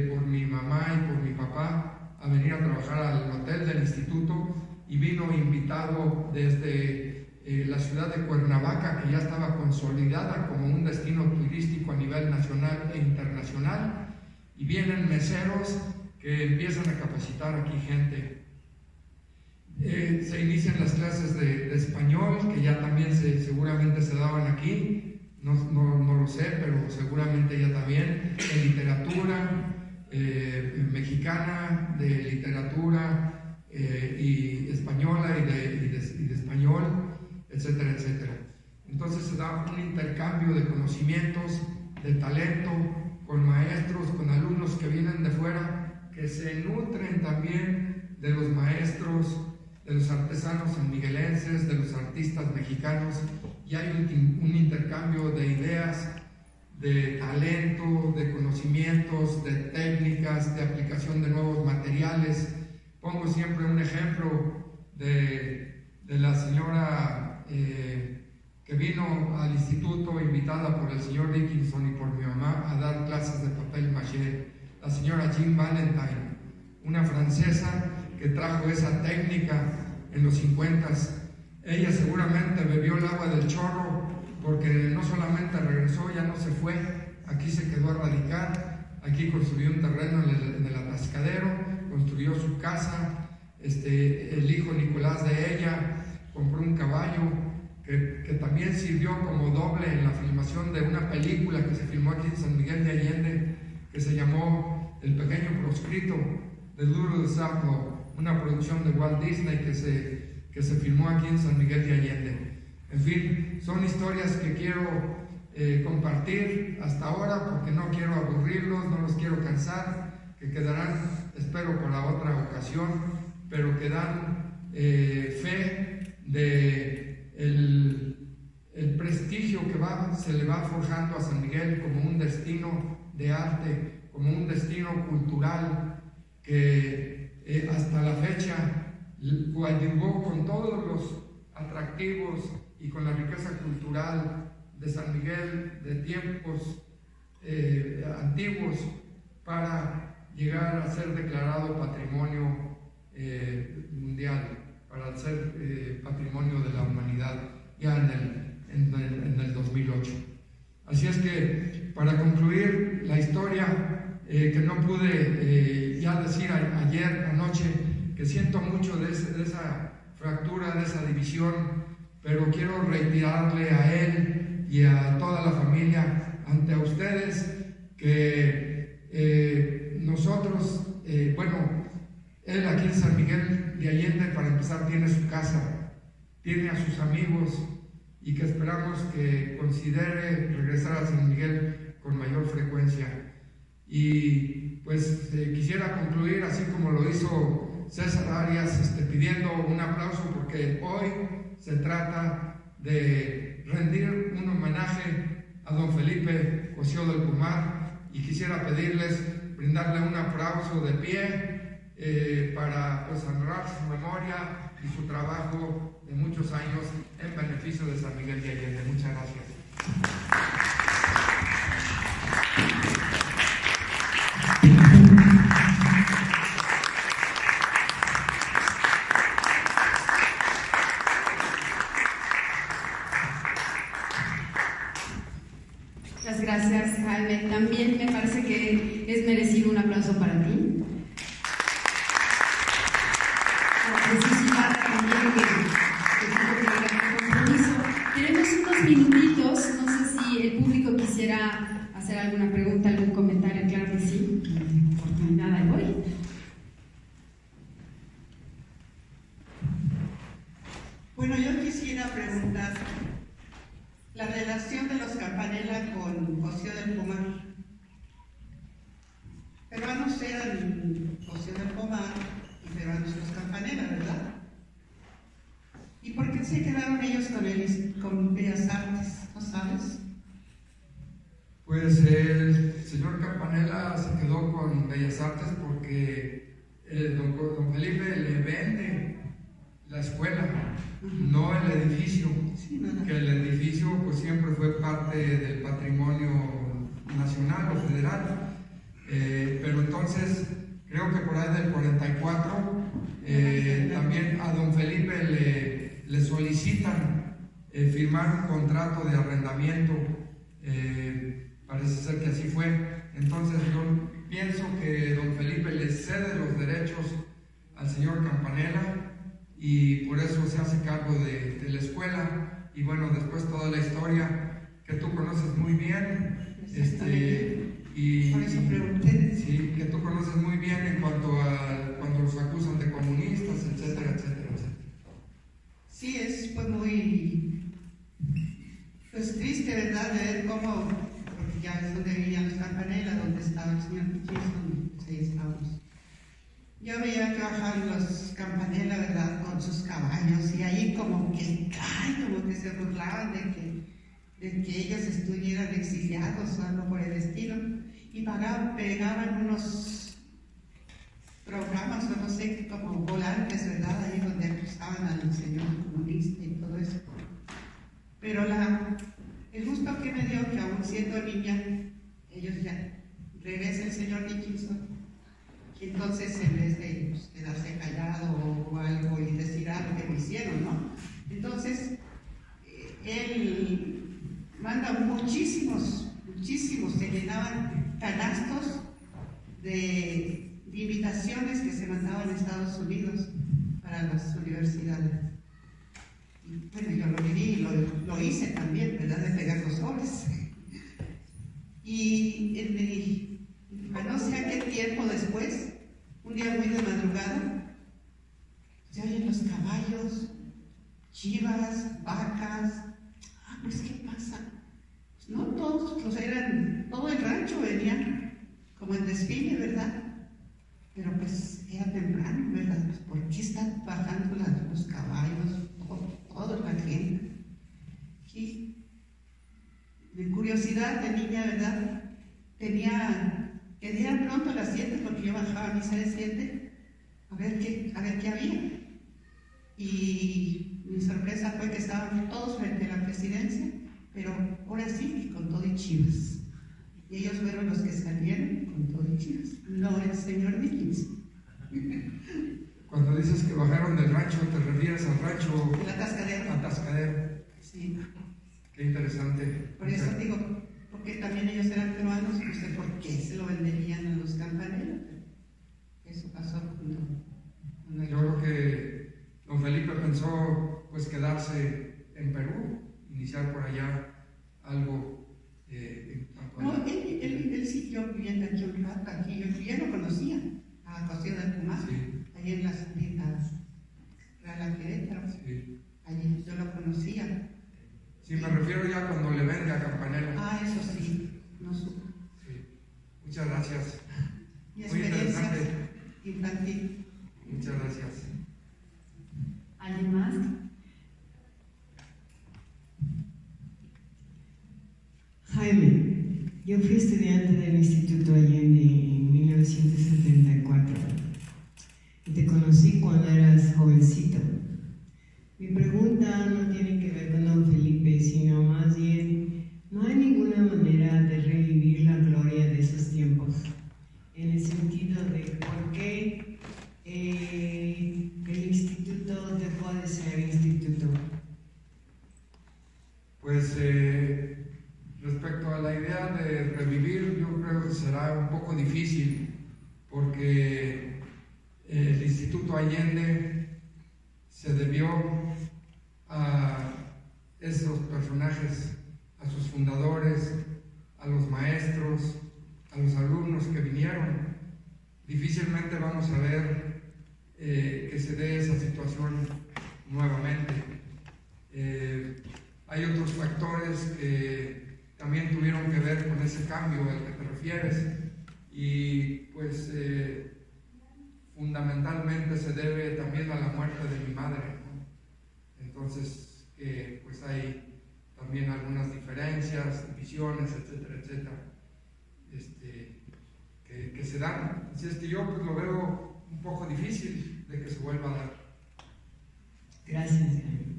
por mi mamá y por mi papá a venir a trabajar al hotel del instituto, y vino invitado desde la ciudad de Cuernavaca, que ya estaba consolidada como un destino turístico a nivel nacional e internacional, y vienen meseros que empiezan a capacitar aquí gente. Se inician las clases de español, que ya también seguramente se daban aquí, no lo sé, pero seguramente ya también, de literatura mexicana, de literatura y española y de español, etcétera, etcétera. Entonces se da un intercambio de conocimientos, de talento, con maestros, con alumnos que vienen de fuera, que se nutren también de los maestros, de los artesanos sanmiguelenses, de los artistas mexicanos, y hay un intercambio de ideas, de talento, de conocimientos, de técnicas, de aplicación de nuevos materiales. Pongo siempre un ejemplo de la señora que vino al instituto invitada por el señor Dickinson y por mi mamá a dar clases de papel maché, la señora Jean Valentine, una francesa que trajo esa técnica en los 50s. Ella seguramente bebió el agua del chorro, porque no solamente regresó, ya no se fue, aquí se quedó a radicar, aquí construyó un terreno en el atascadero, construyó su casa, el hijo Nicolás de ella compró un caballo que también sirvió como doble en la filmación de una película que se filmó aquí en San Miguel de Allende, que se llamó El Pequeño Proscrito, de Duro de Sapo. una producción de Walt Disney que se filmó aquí en San Miguel de Allende. En fin, son historias que quiero compartir hasta ahora porque no quiero aburrirlos, no los quiero cansar, que quedarán, espero, para otra ocasión, pero que dan fe de el prestigio que se le va forjando a San Miguel como un destino de arte, como un destino cultural que hasta la fecha coadyuvó con todos los atractivos y con la riqueza cultural de San Miguel de tiempos antiguos para llegar a ser declarado patrimonio mundial, para ser patrimonio de la humanidad ya en el 2008. Así es que, para concluir la historia que no pude ya decir ayer anoche, que siento mucho de esa fractura, de esa división, pero quiero reiterarle a él y a toda la familia, ante ustedes, que nosotros, él aquí en San Miguel de Allende, para empezar, tiene su casa, tiene a sus amigos, y que esperamos que considere regresar a San Miguel con mayor frecuencia. Y pues quisiera concluir, así como lo hizo César Arias, pidiendo un aplauso, porque hoy se trata de rendir un homenaje a don Felipe Cosío del Pomar, y quisiera pedirles, brindarle un aplauso de pie para pues honrar su memoria y su trabajo de muchos años en beneficio de San Miguel de Allende. Muchas gracias. Muchas gracias, Jaime. También me parece que es merecido un aplauso para ti. Tenemos unos minutitos, no sé si el público quisiera hacer alguna pregunta, algún comentario. Claro que sí, oportunidad de hoy. Bueno, yo quisiera preguntar la relación de los Campanella con Cosío del Pomar. Peruanos eran Cosío del Pomar y peruanos los Campanella, ¿verdad? ¿Y por qué se quedaron ellos con Bellas Artes? ¿No sabes? Pues el señor Campanella se quedó con Bellas Artes porque don Felipe le vende la escuela, no el edificio, que el edificio pues siempre fue parte del patrimonio nacional o federal, pero entonces creo que por ahí del 44 también a don Felipe le solicitan firmar un contrato de arrendamiento, parece ser que así fue. Entonces yo pienso que don Felipe le cede los derechos al señor Campanella y por eso se hace cargo de la escuela. Y bueno, después toda la historia que tú conoces muy bien, por eso pregunté. Sí, que tú conoces muy bien en cuanto a cuando los acusan de comunistas, etcétera, etcétera, etcétera. Sí, fue muy triste, ¿verdad?, de ver cómo, porque ya es donde vivían los Campanella, donde estaba el señor Pichis, pues ahí estábamos. Yo veía trabajar los Campanella, ¿verdad?, con sus caballos, y ahí como que se burlaban de que ellos estuvieran exiliados o algo por el estilo, y pegaban unos programas, o no sé, como volantes, ¿verdad?, ahí donde acusaban al señor comunista y todo eso. Pero el gusto que me dio que aún siendo niña, ellos ya regresa el señor Dickinson, y entonces en vez de quedarse callado o algo y decir algo que me hicieron, ¿no? Entonces, él manda muchísimos, se llenaban canastos de invitaciones que se mandaban a Estados Unidos para las universidades. Y bueno, yo lo viví y lo hice también, ¿verdad?, de pegar los sobres. Y no sé a qué tiempo después, un día muy de madrugada, se oyen los caballos, chivas, vacas. Pues ¿qué pasa? No todos, todo el rancho venía como en desfile, ¿verdad? Pero pues era temprano, ¿verdad? Pues, ¿por qué están bajando los caballos, toda la gente? Y de curiosidad de niña, ¿verdad? Que dieran pronto a las 7, porque yo bajaba a misa de 7, a ver qué había. Y mi sorpresa fue que estaban todos frente a la presidencia, pero ahora sí, con todo y chivas. Y ellos fueron los que salieron con todo y chivas, no el señor Dickens. Cuando dices que bajaron del rancho, ¿te refieres al rancho? El atascadero. Atascadero. Sí. Qué interesante. Por eso digo, porque también ellos eran peruanos, no sé por qué se lo venderían a los campaneros. Eso pasó cuando yo creo que don Felipe pensó pues quedarse en Perú, iniciar por allá algo en cuanto a... No, él siguió viviendo aquí un rato, aquí yo ya lo conocía, a Costillo del Pumar, Sí. ahí en las Real Querétaro, Sí. allí yo lo conocía. Sí, me refiero ya cuando le vende a Campanella. Ah, eso sí, no supo. Sí. Muchas gracias. Mi Muy experiencia interesante. infantil. Muchas gracias. ¿Alguien más? Jaime, yo fui estudiante del Instituto Allende en 1974 y te conocí cuando eras jovencito. Mi pregunta no tiene que ver con don Felipe, sino más bien, no hay ninguna manera de revivir la gloria de esos tiempos, en el sentido de por qué el instituto dejó de ser instituto. Pues respecto a la idea de revivir, yo creo que será un poco difícil, porque el Instituto Allende se debió a esos personajes, a sus fundadores, a los maestros, a los alumnos que vinieron. Difícilmente vamos a ver que se dé esa situación nuevamente. Hay otros factores que también tuvieron que ver con ese cambio al que te refieres, y pues fundamentalmente se debe también a la muerte de mi madre, ¿no? Entonces pues hay también algunas diferencias, visiones, etcétera, etcétera, que se dan. Así es que yo pues lo veo un poco difícil de que se vuelva a dar. Gracias, Jaime.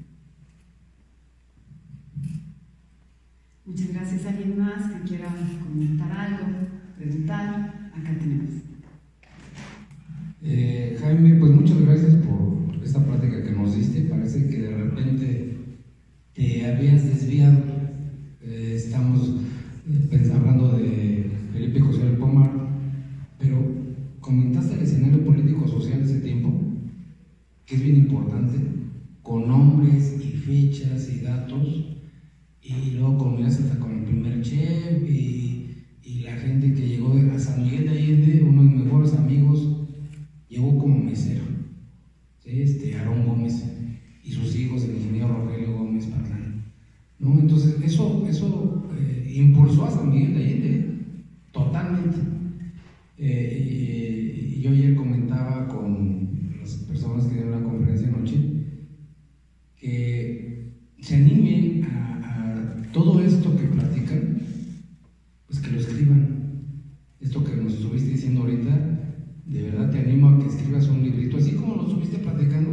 Muchas gracias. ¿Alguien más que quiera comentar algo, preguntar? Acá tenemos. Jaime, pues muchas gracias por esta plática que nos diste. Parece que de repente te habías desviado. Estamos hablando de Felipe José del Pomar, pero comentaste el escenario político-social de ese tiempo, que es bien importante, con nombres y fechas y datos, y luego comienzas hasta con el primer chef y la gente que llegó a San Miguel de Allende. Uno de mis mejores amigos llegó como mesero, ¿sí? Aarón Gómez y sus hijos, el ingeniero Rogelio Gómez Patlán, ¿no? Entonces eso impulsó a San Miguel de Allende totalmente. Y yo ayer comentaba con las personas que dieron la conferencia anoche que se animen a todo esto que platican, pues que lo escriban. Esto que nos estuviste diciendo ahorita, de verdad te animo a que escribas un librito, así como lo estuviste platicando,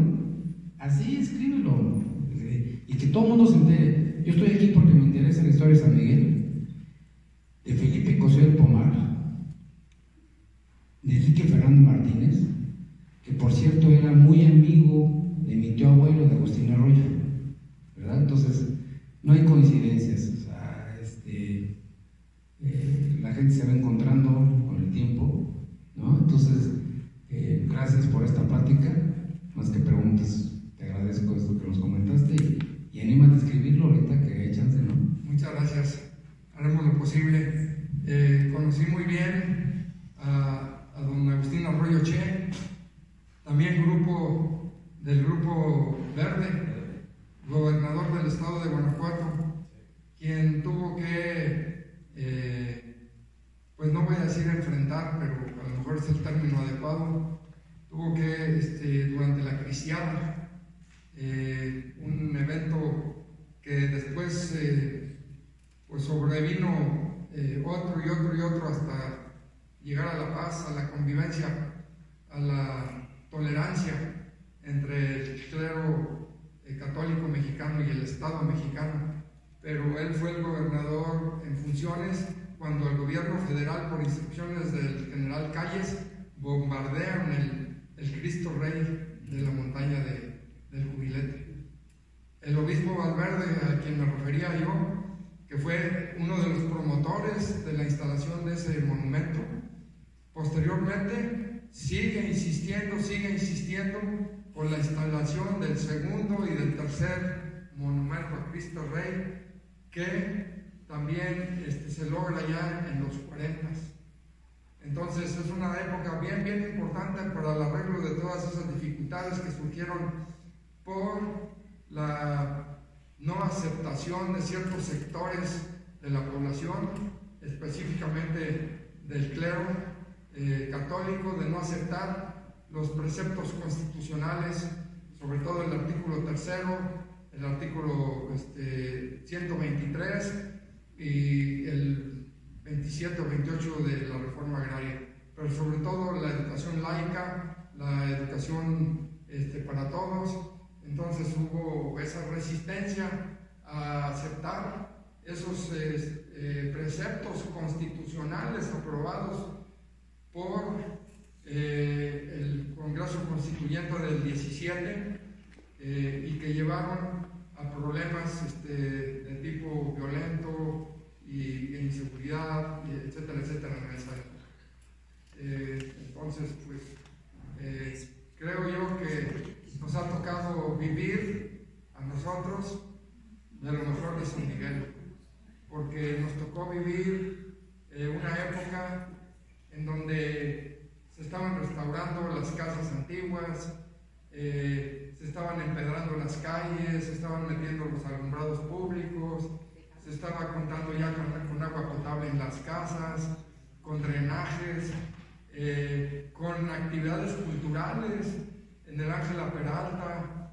así escríbelo, y que todo el mundo se entere. Yo estoy aquí porque me interesa la historia de San Miguel, de Felipe José del Pomar, de Enrique Fernández Martínez, que por cierto era muy amigo de mi tío abuelo, de Agustín Arroyo, ¿verdad? Entonces no hay coincidencias, o sea, la gente se va encontrando con el tiempo, ¿no? Entonces gracias por esta plática, más que preguntas, te agradezco esto que nos comentaste, y anímate a escribirlo ahorita que hay chance, ¿no? Muchas gracias, haremos lo posible. Conocí muy bien a don Agustín Arroyo Che, también grupo del Grupo Verde, gobernador del estado de Guanajuato, quien tuvo que, pues no voy a decir enfrentar, pero a lo mejor es el término adecuado, tuvo que, durante la crisiada, un evento que después pues sobrevino otro y otro y otro hasta llegar a la paz, a la convivencia, a la tolerancia entre el clero católico mexicano y el Estado mexicano. Pero él fue el gobernador en funciones cuando el gobierno federal, por instrucciones del general Calles, bombardean el Cristo Rey de la montaña del Jubilete. El obispo Valverde, a quien me refería yo, que fue uno de los promotores de la instalación de ese monumento, posteriormente sigue insistiendo por la instalación del segundo y del tercer monumento a Cristo Rey, que también se logra ya en los 40. Entonces es una época bien importante para el arreglo de todas esas dificultades que surgieron por la no aceptación de ciertos sectores de la población, específicamente del clero católico, de no aceptar los preceptos constitucionales, sobre todo el artículo 3, el artículo 123 y el 27 o 28 de la reforma agraria, pero sobre todo la educación laica, la educación para todos. Entonces hubo esa resistencia a aceptar esos preceptos constitucionales aprobados por el Congreso Constituyente del 17 y que llevaron a problemas de tipo violento e inseguridad, etcétera, etcétera, en esa época. Entonces, pues, creo yo que nos ha tocado vivir a nosotros de lo mejor de San Miguel, porque nos tocó vivir una época en donde se estaban restaurando las casas antiguas, se estaban empedrando las calles, se estaban metiendo los alumbrados públicos, se estaba contando ya con agua potable en las casas, con drenajes, con actividades culturales en el Ángela Peralta,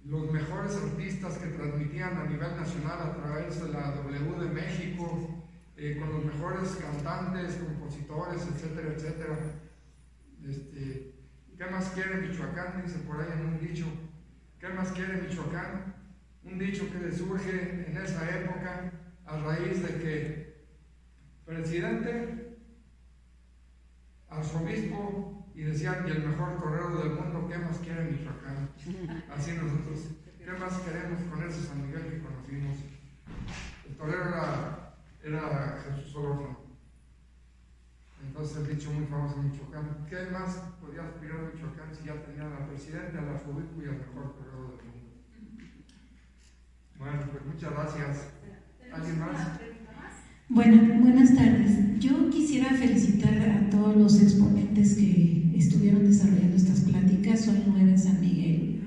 los mejores artistas que transmitían a nivel nacional a través de la W de México, con los mejores cantantes, compositores, etcétera, etcétera. ¿Qué más quiere Michoacán? Dice por ahí en un dicho. ¿Qué más quiere Michoacán? Un dicho que surge en esa época a raíz de que presidente, arzobispo, y decían, y el mejor torero del mundo, ¿qué más quiere Michoacán? Así nosotros, ¿qué más queremos con ese San Miguel que conocimos? El torero era Jesús Solórzano. Entonces el dicho muy famoso en Michoacán, ¿qué más podía aspirar Michoacán si ya tenía al presidente, al arzobispo y al mejor torero del mundo? Bueno, pues muchas gracias. ¿Alguien más? Bueno, buenas tardes. Yo quisiera felicitar a todos los exponentes que estuvieron desarrollando estas pláticas, son 9 en San Miguel,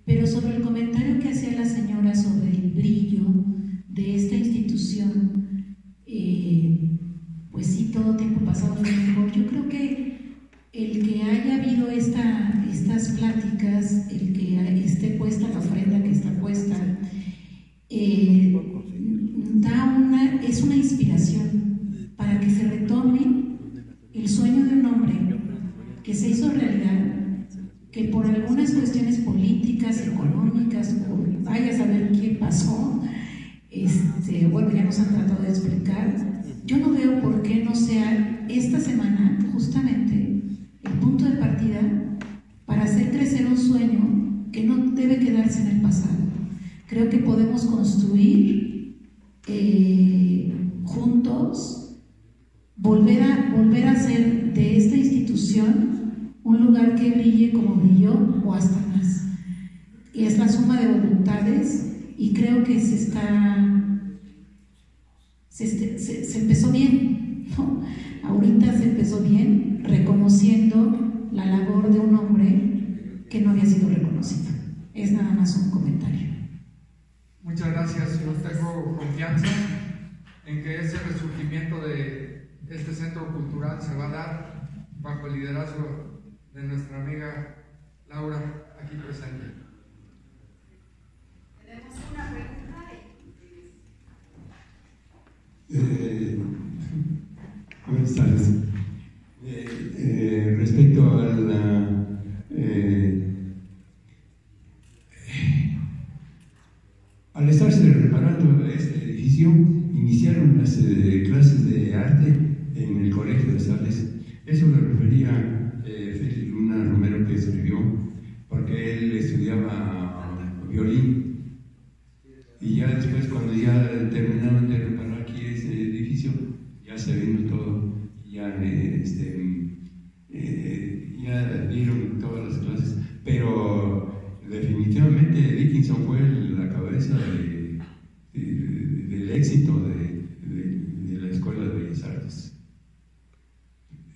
pero sobre el comentario que hacía la señora sobre el brillo de esta institución, pues sí, todo tiempo pasado fue mejor. Yo creo que el que haya habido estas pláticas, el que esté puesta la ofrenda que está puesta, es una inspiración para que se retome el sueño de un hombre que se hizo realidad, que por algunas cuestiones políticas, económicas, o vaya a saber qué pasó, bueno, ya nos han tratado de explicar. Yo no veo por qué no sea esta semana justamente el punto de partida para hacer crecer un sueño que no debe quedarse en el pasado. Creo que podemos construir juntos, volver a hacer de esta institución un lugar que brille como brilló o hasta más. Y es la suma de voluntades, y creo que se empezó bien, ¿no? Ahorita se empezó bien, reconociendo la labor de un hombre que no había sido reconocido. Es nada más un comentario. Muchas gracias. Yo tengo confianza en que ese resurgimiento de este centro cultural se va a dar bajo el liderazgo de nuestra amiga Laura, aquí presente. Tenemos una pregunta. Buenas tardes. Respecto a al estarse reparando este edificio, iniciaron las clases de arte en el Colegio de Sales. Eso lo refería Félix Luna Romero, que escribió, porque él estudiaba violín. Y ya después, cuando ya terminaron de reparar aquí ese edificio, ya se vino todo, ya dieron todas las clases. Pero definitivamente Dickinson fue la cabeza del éxito de la Escuela de Bellas Artes.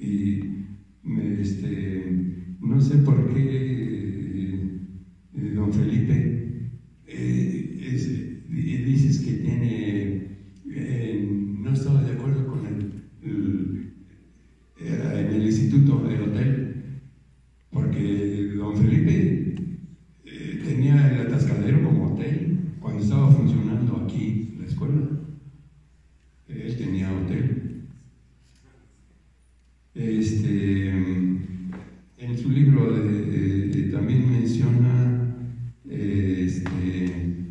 Y no sé por qué don Felipe dices que tiene, no estaba de acuerdo con en el instituto del hotel, porque don Felipe tenía el atascadero como hotel cuando estaba funcionando aquí la escuela. Él tenía hotel. En su libro también menciona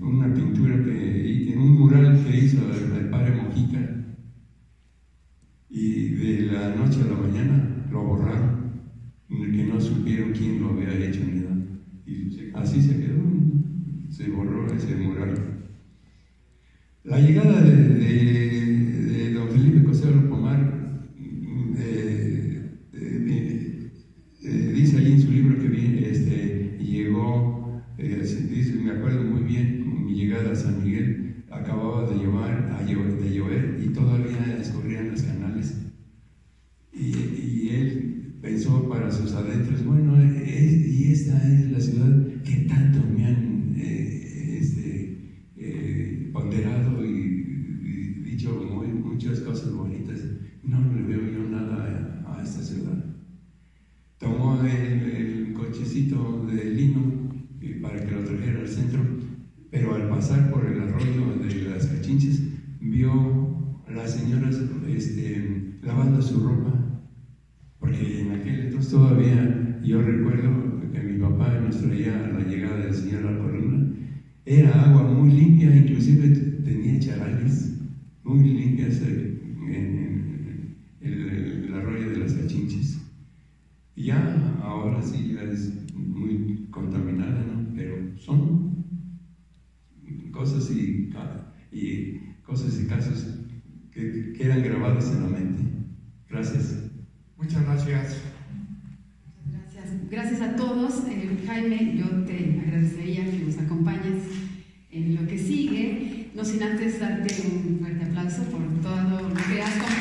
una pintura un mural que hizo el padre Mojica, y de la noche a la mañana lo borraron, que no supieron quién lo había hecho ni nada, y así se quedó, se borró ese mural. La llegada de don Felipe Cossero Pomar, dice ahí en su libro que llegó, dice, me acuerdo muy bien, mi llegada a San Miguel, acababa de llover y todavía escurrían los canales. Y él pensó para sus adentros, bueno, y esta es la ciudad que tanto me han ponderado y dicho muchas cosas bonitas. No le veo yo nada a esta ciudad. Tomó el cochecito de lino para que lo trajera al centro, pero al pasar por el arroyo de las Cachinches, vio a las señoras lavando su ropa, porque en aquel entonces todavía, yo recuerdo que mi papá nos traía a la llegada del señor a la columna, era agua muy limpia, inclusive tenía charales muy limpias en el arroyo de las Cachinches. Y ya ahora sí ya es muy contaminada, ¿no? Pero son cosas y casos que quedan grabados en la mente. Gracias. Muchas gracias. Gracias a todos. Jaime, yo te agradecería que nos acompañes en lo que sigue, no sin antes darte un fuerte aplauso por todo lo que has compartido.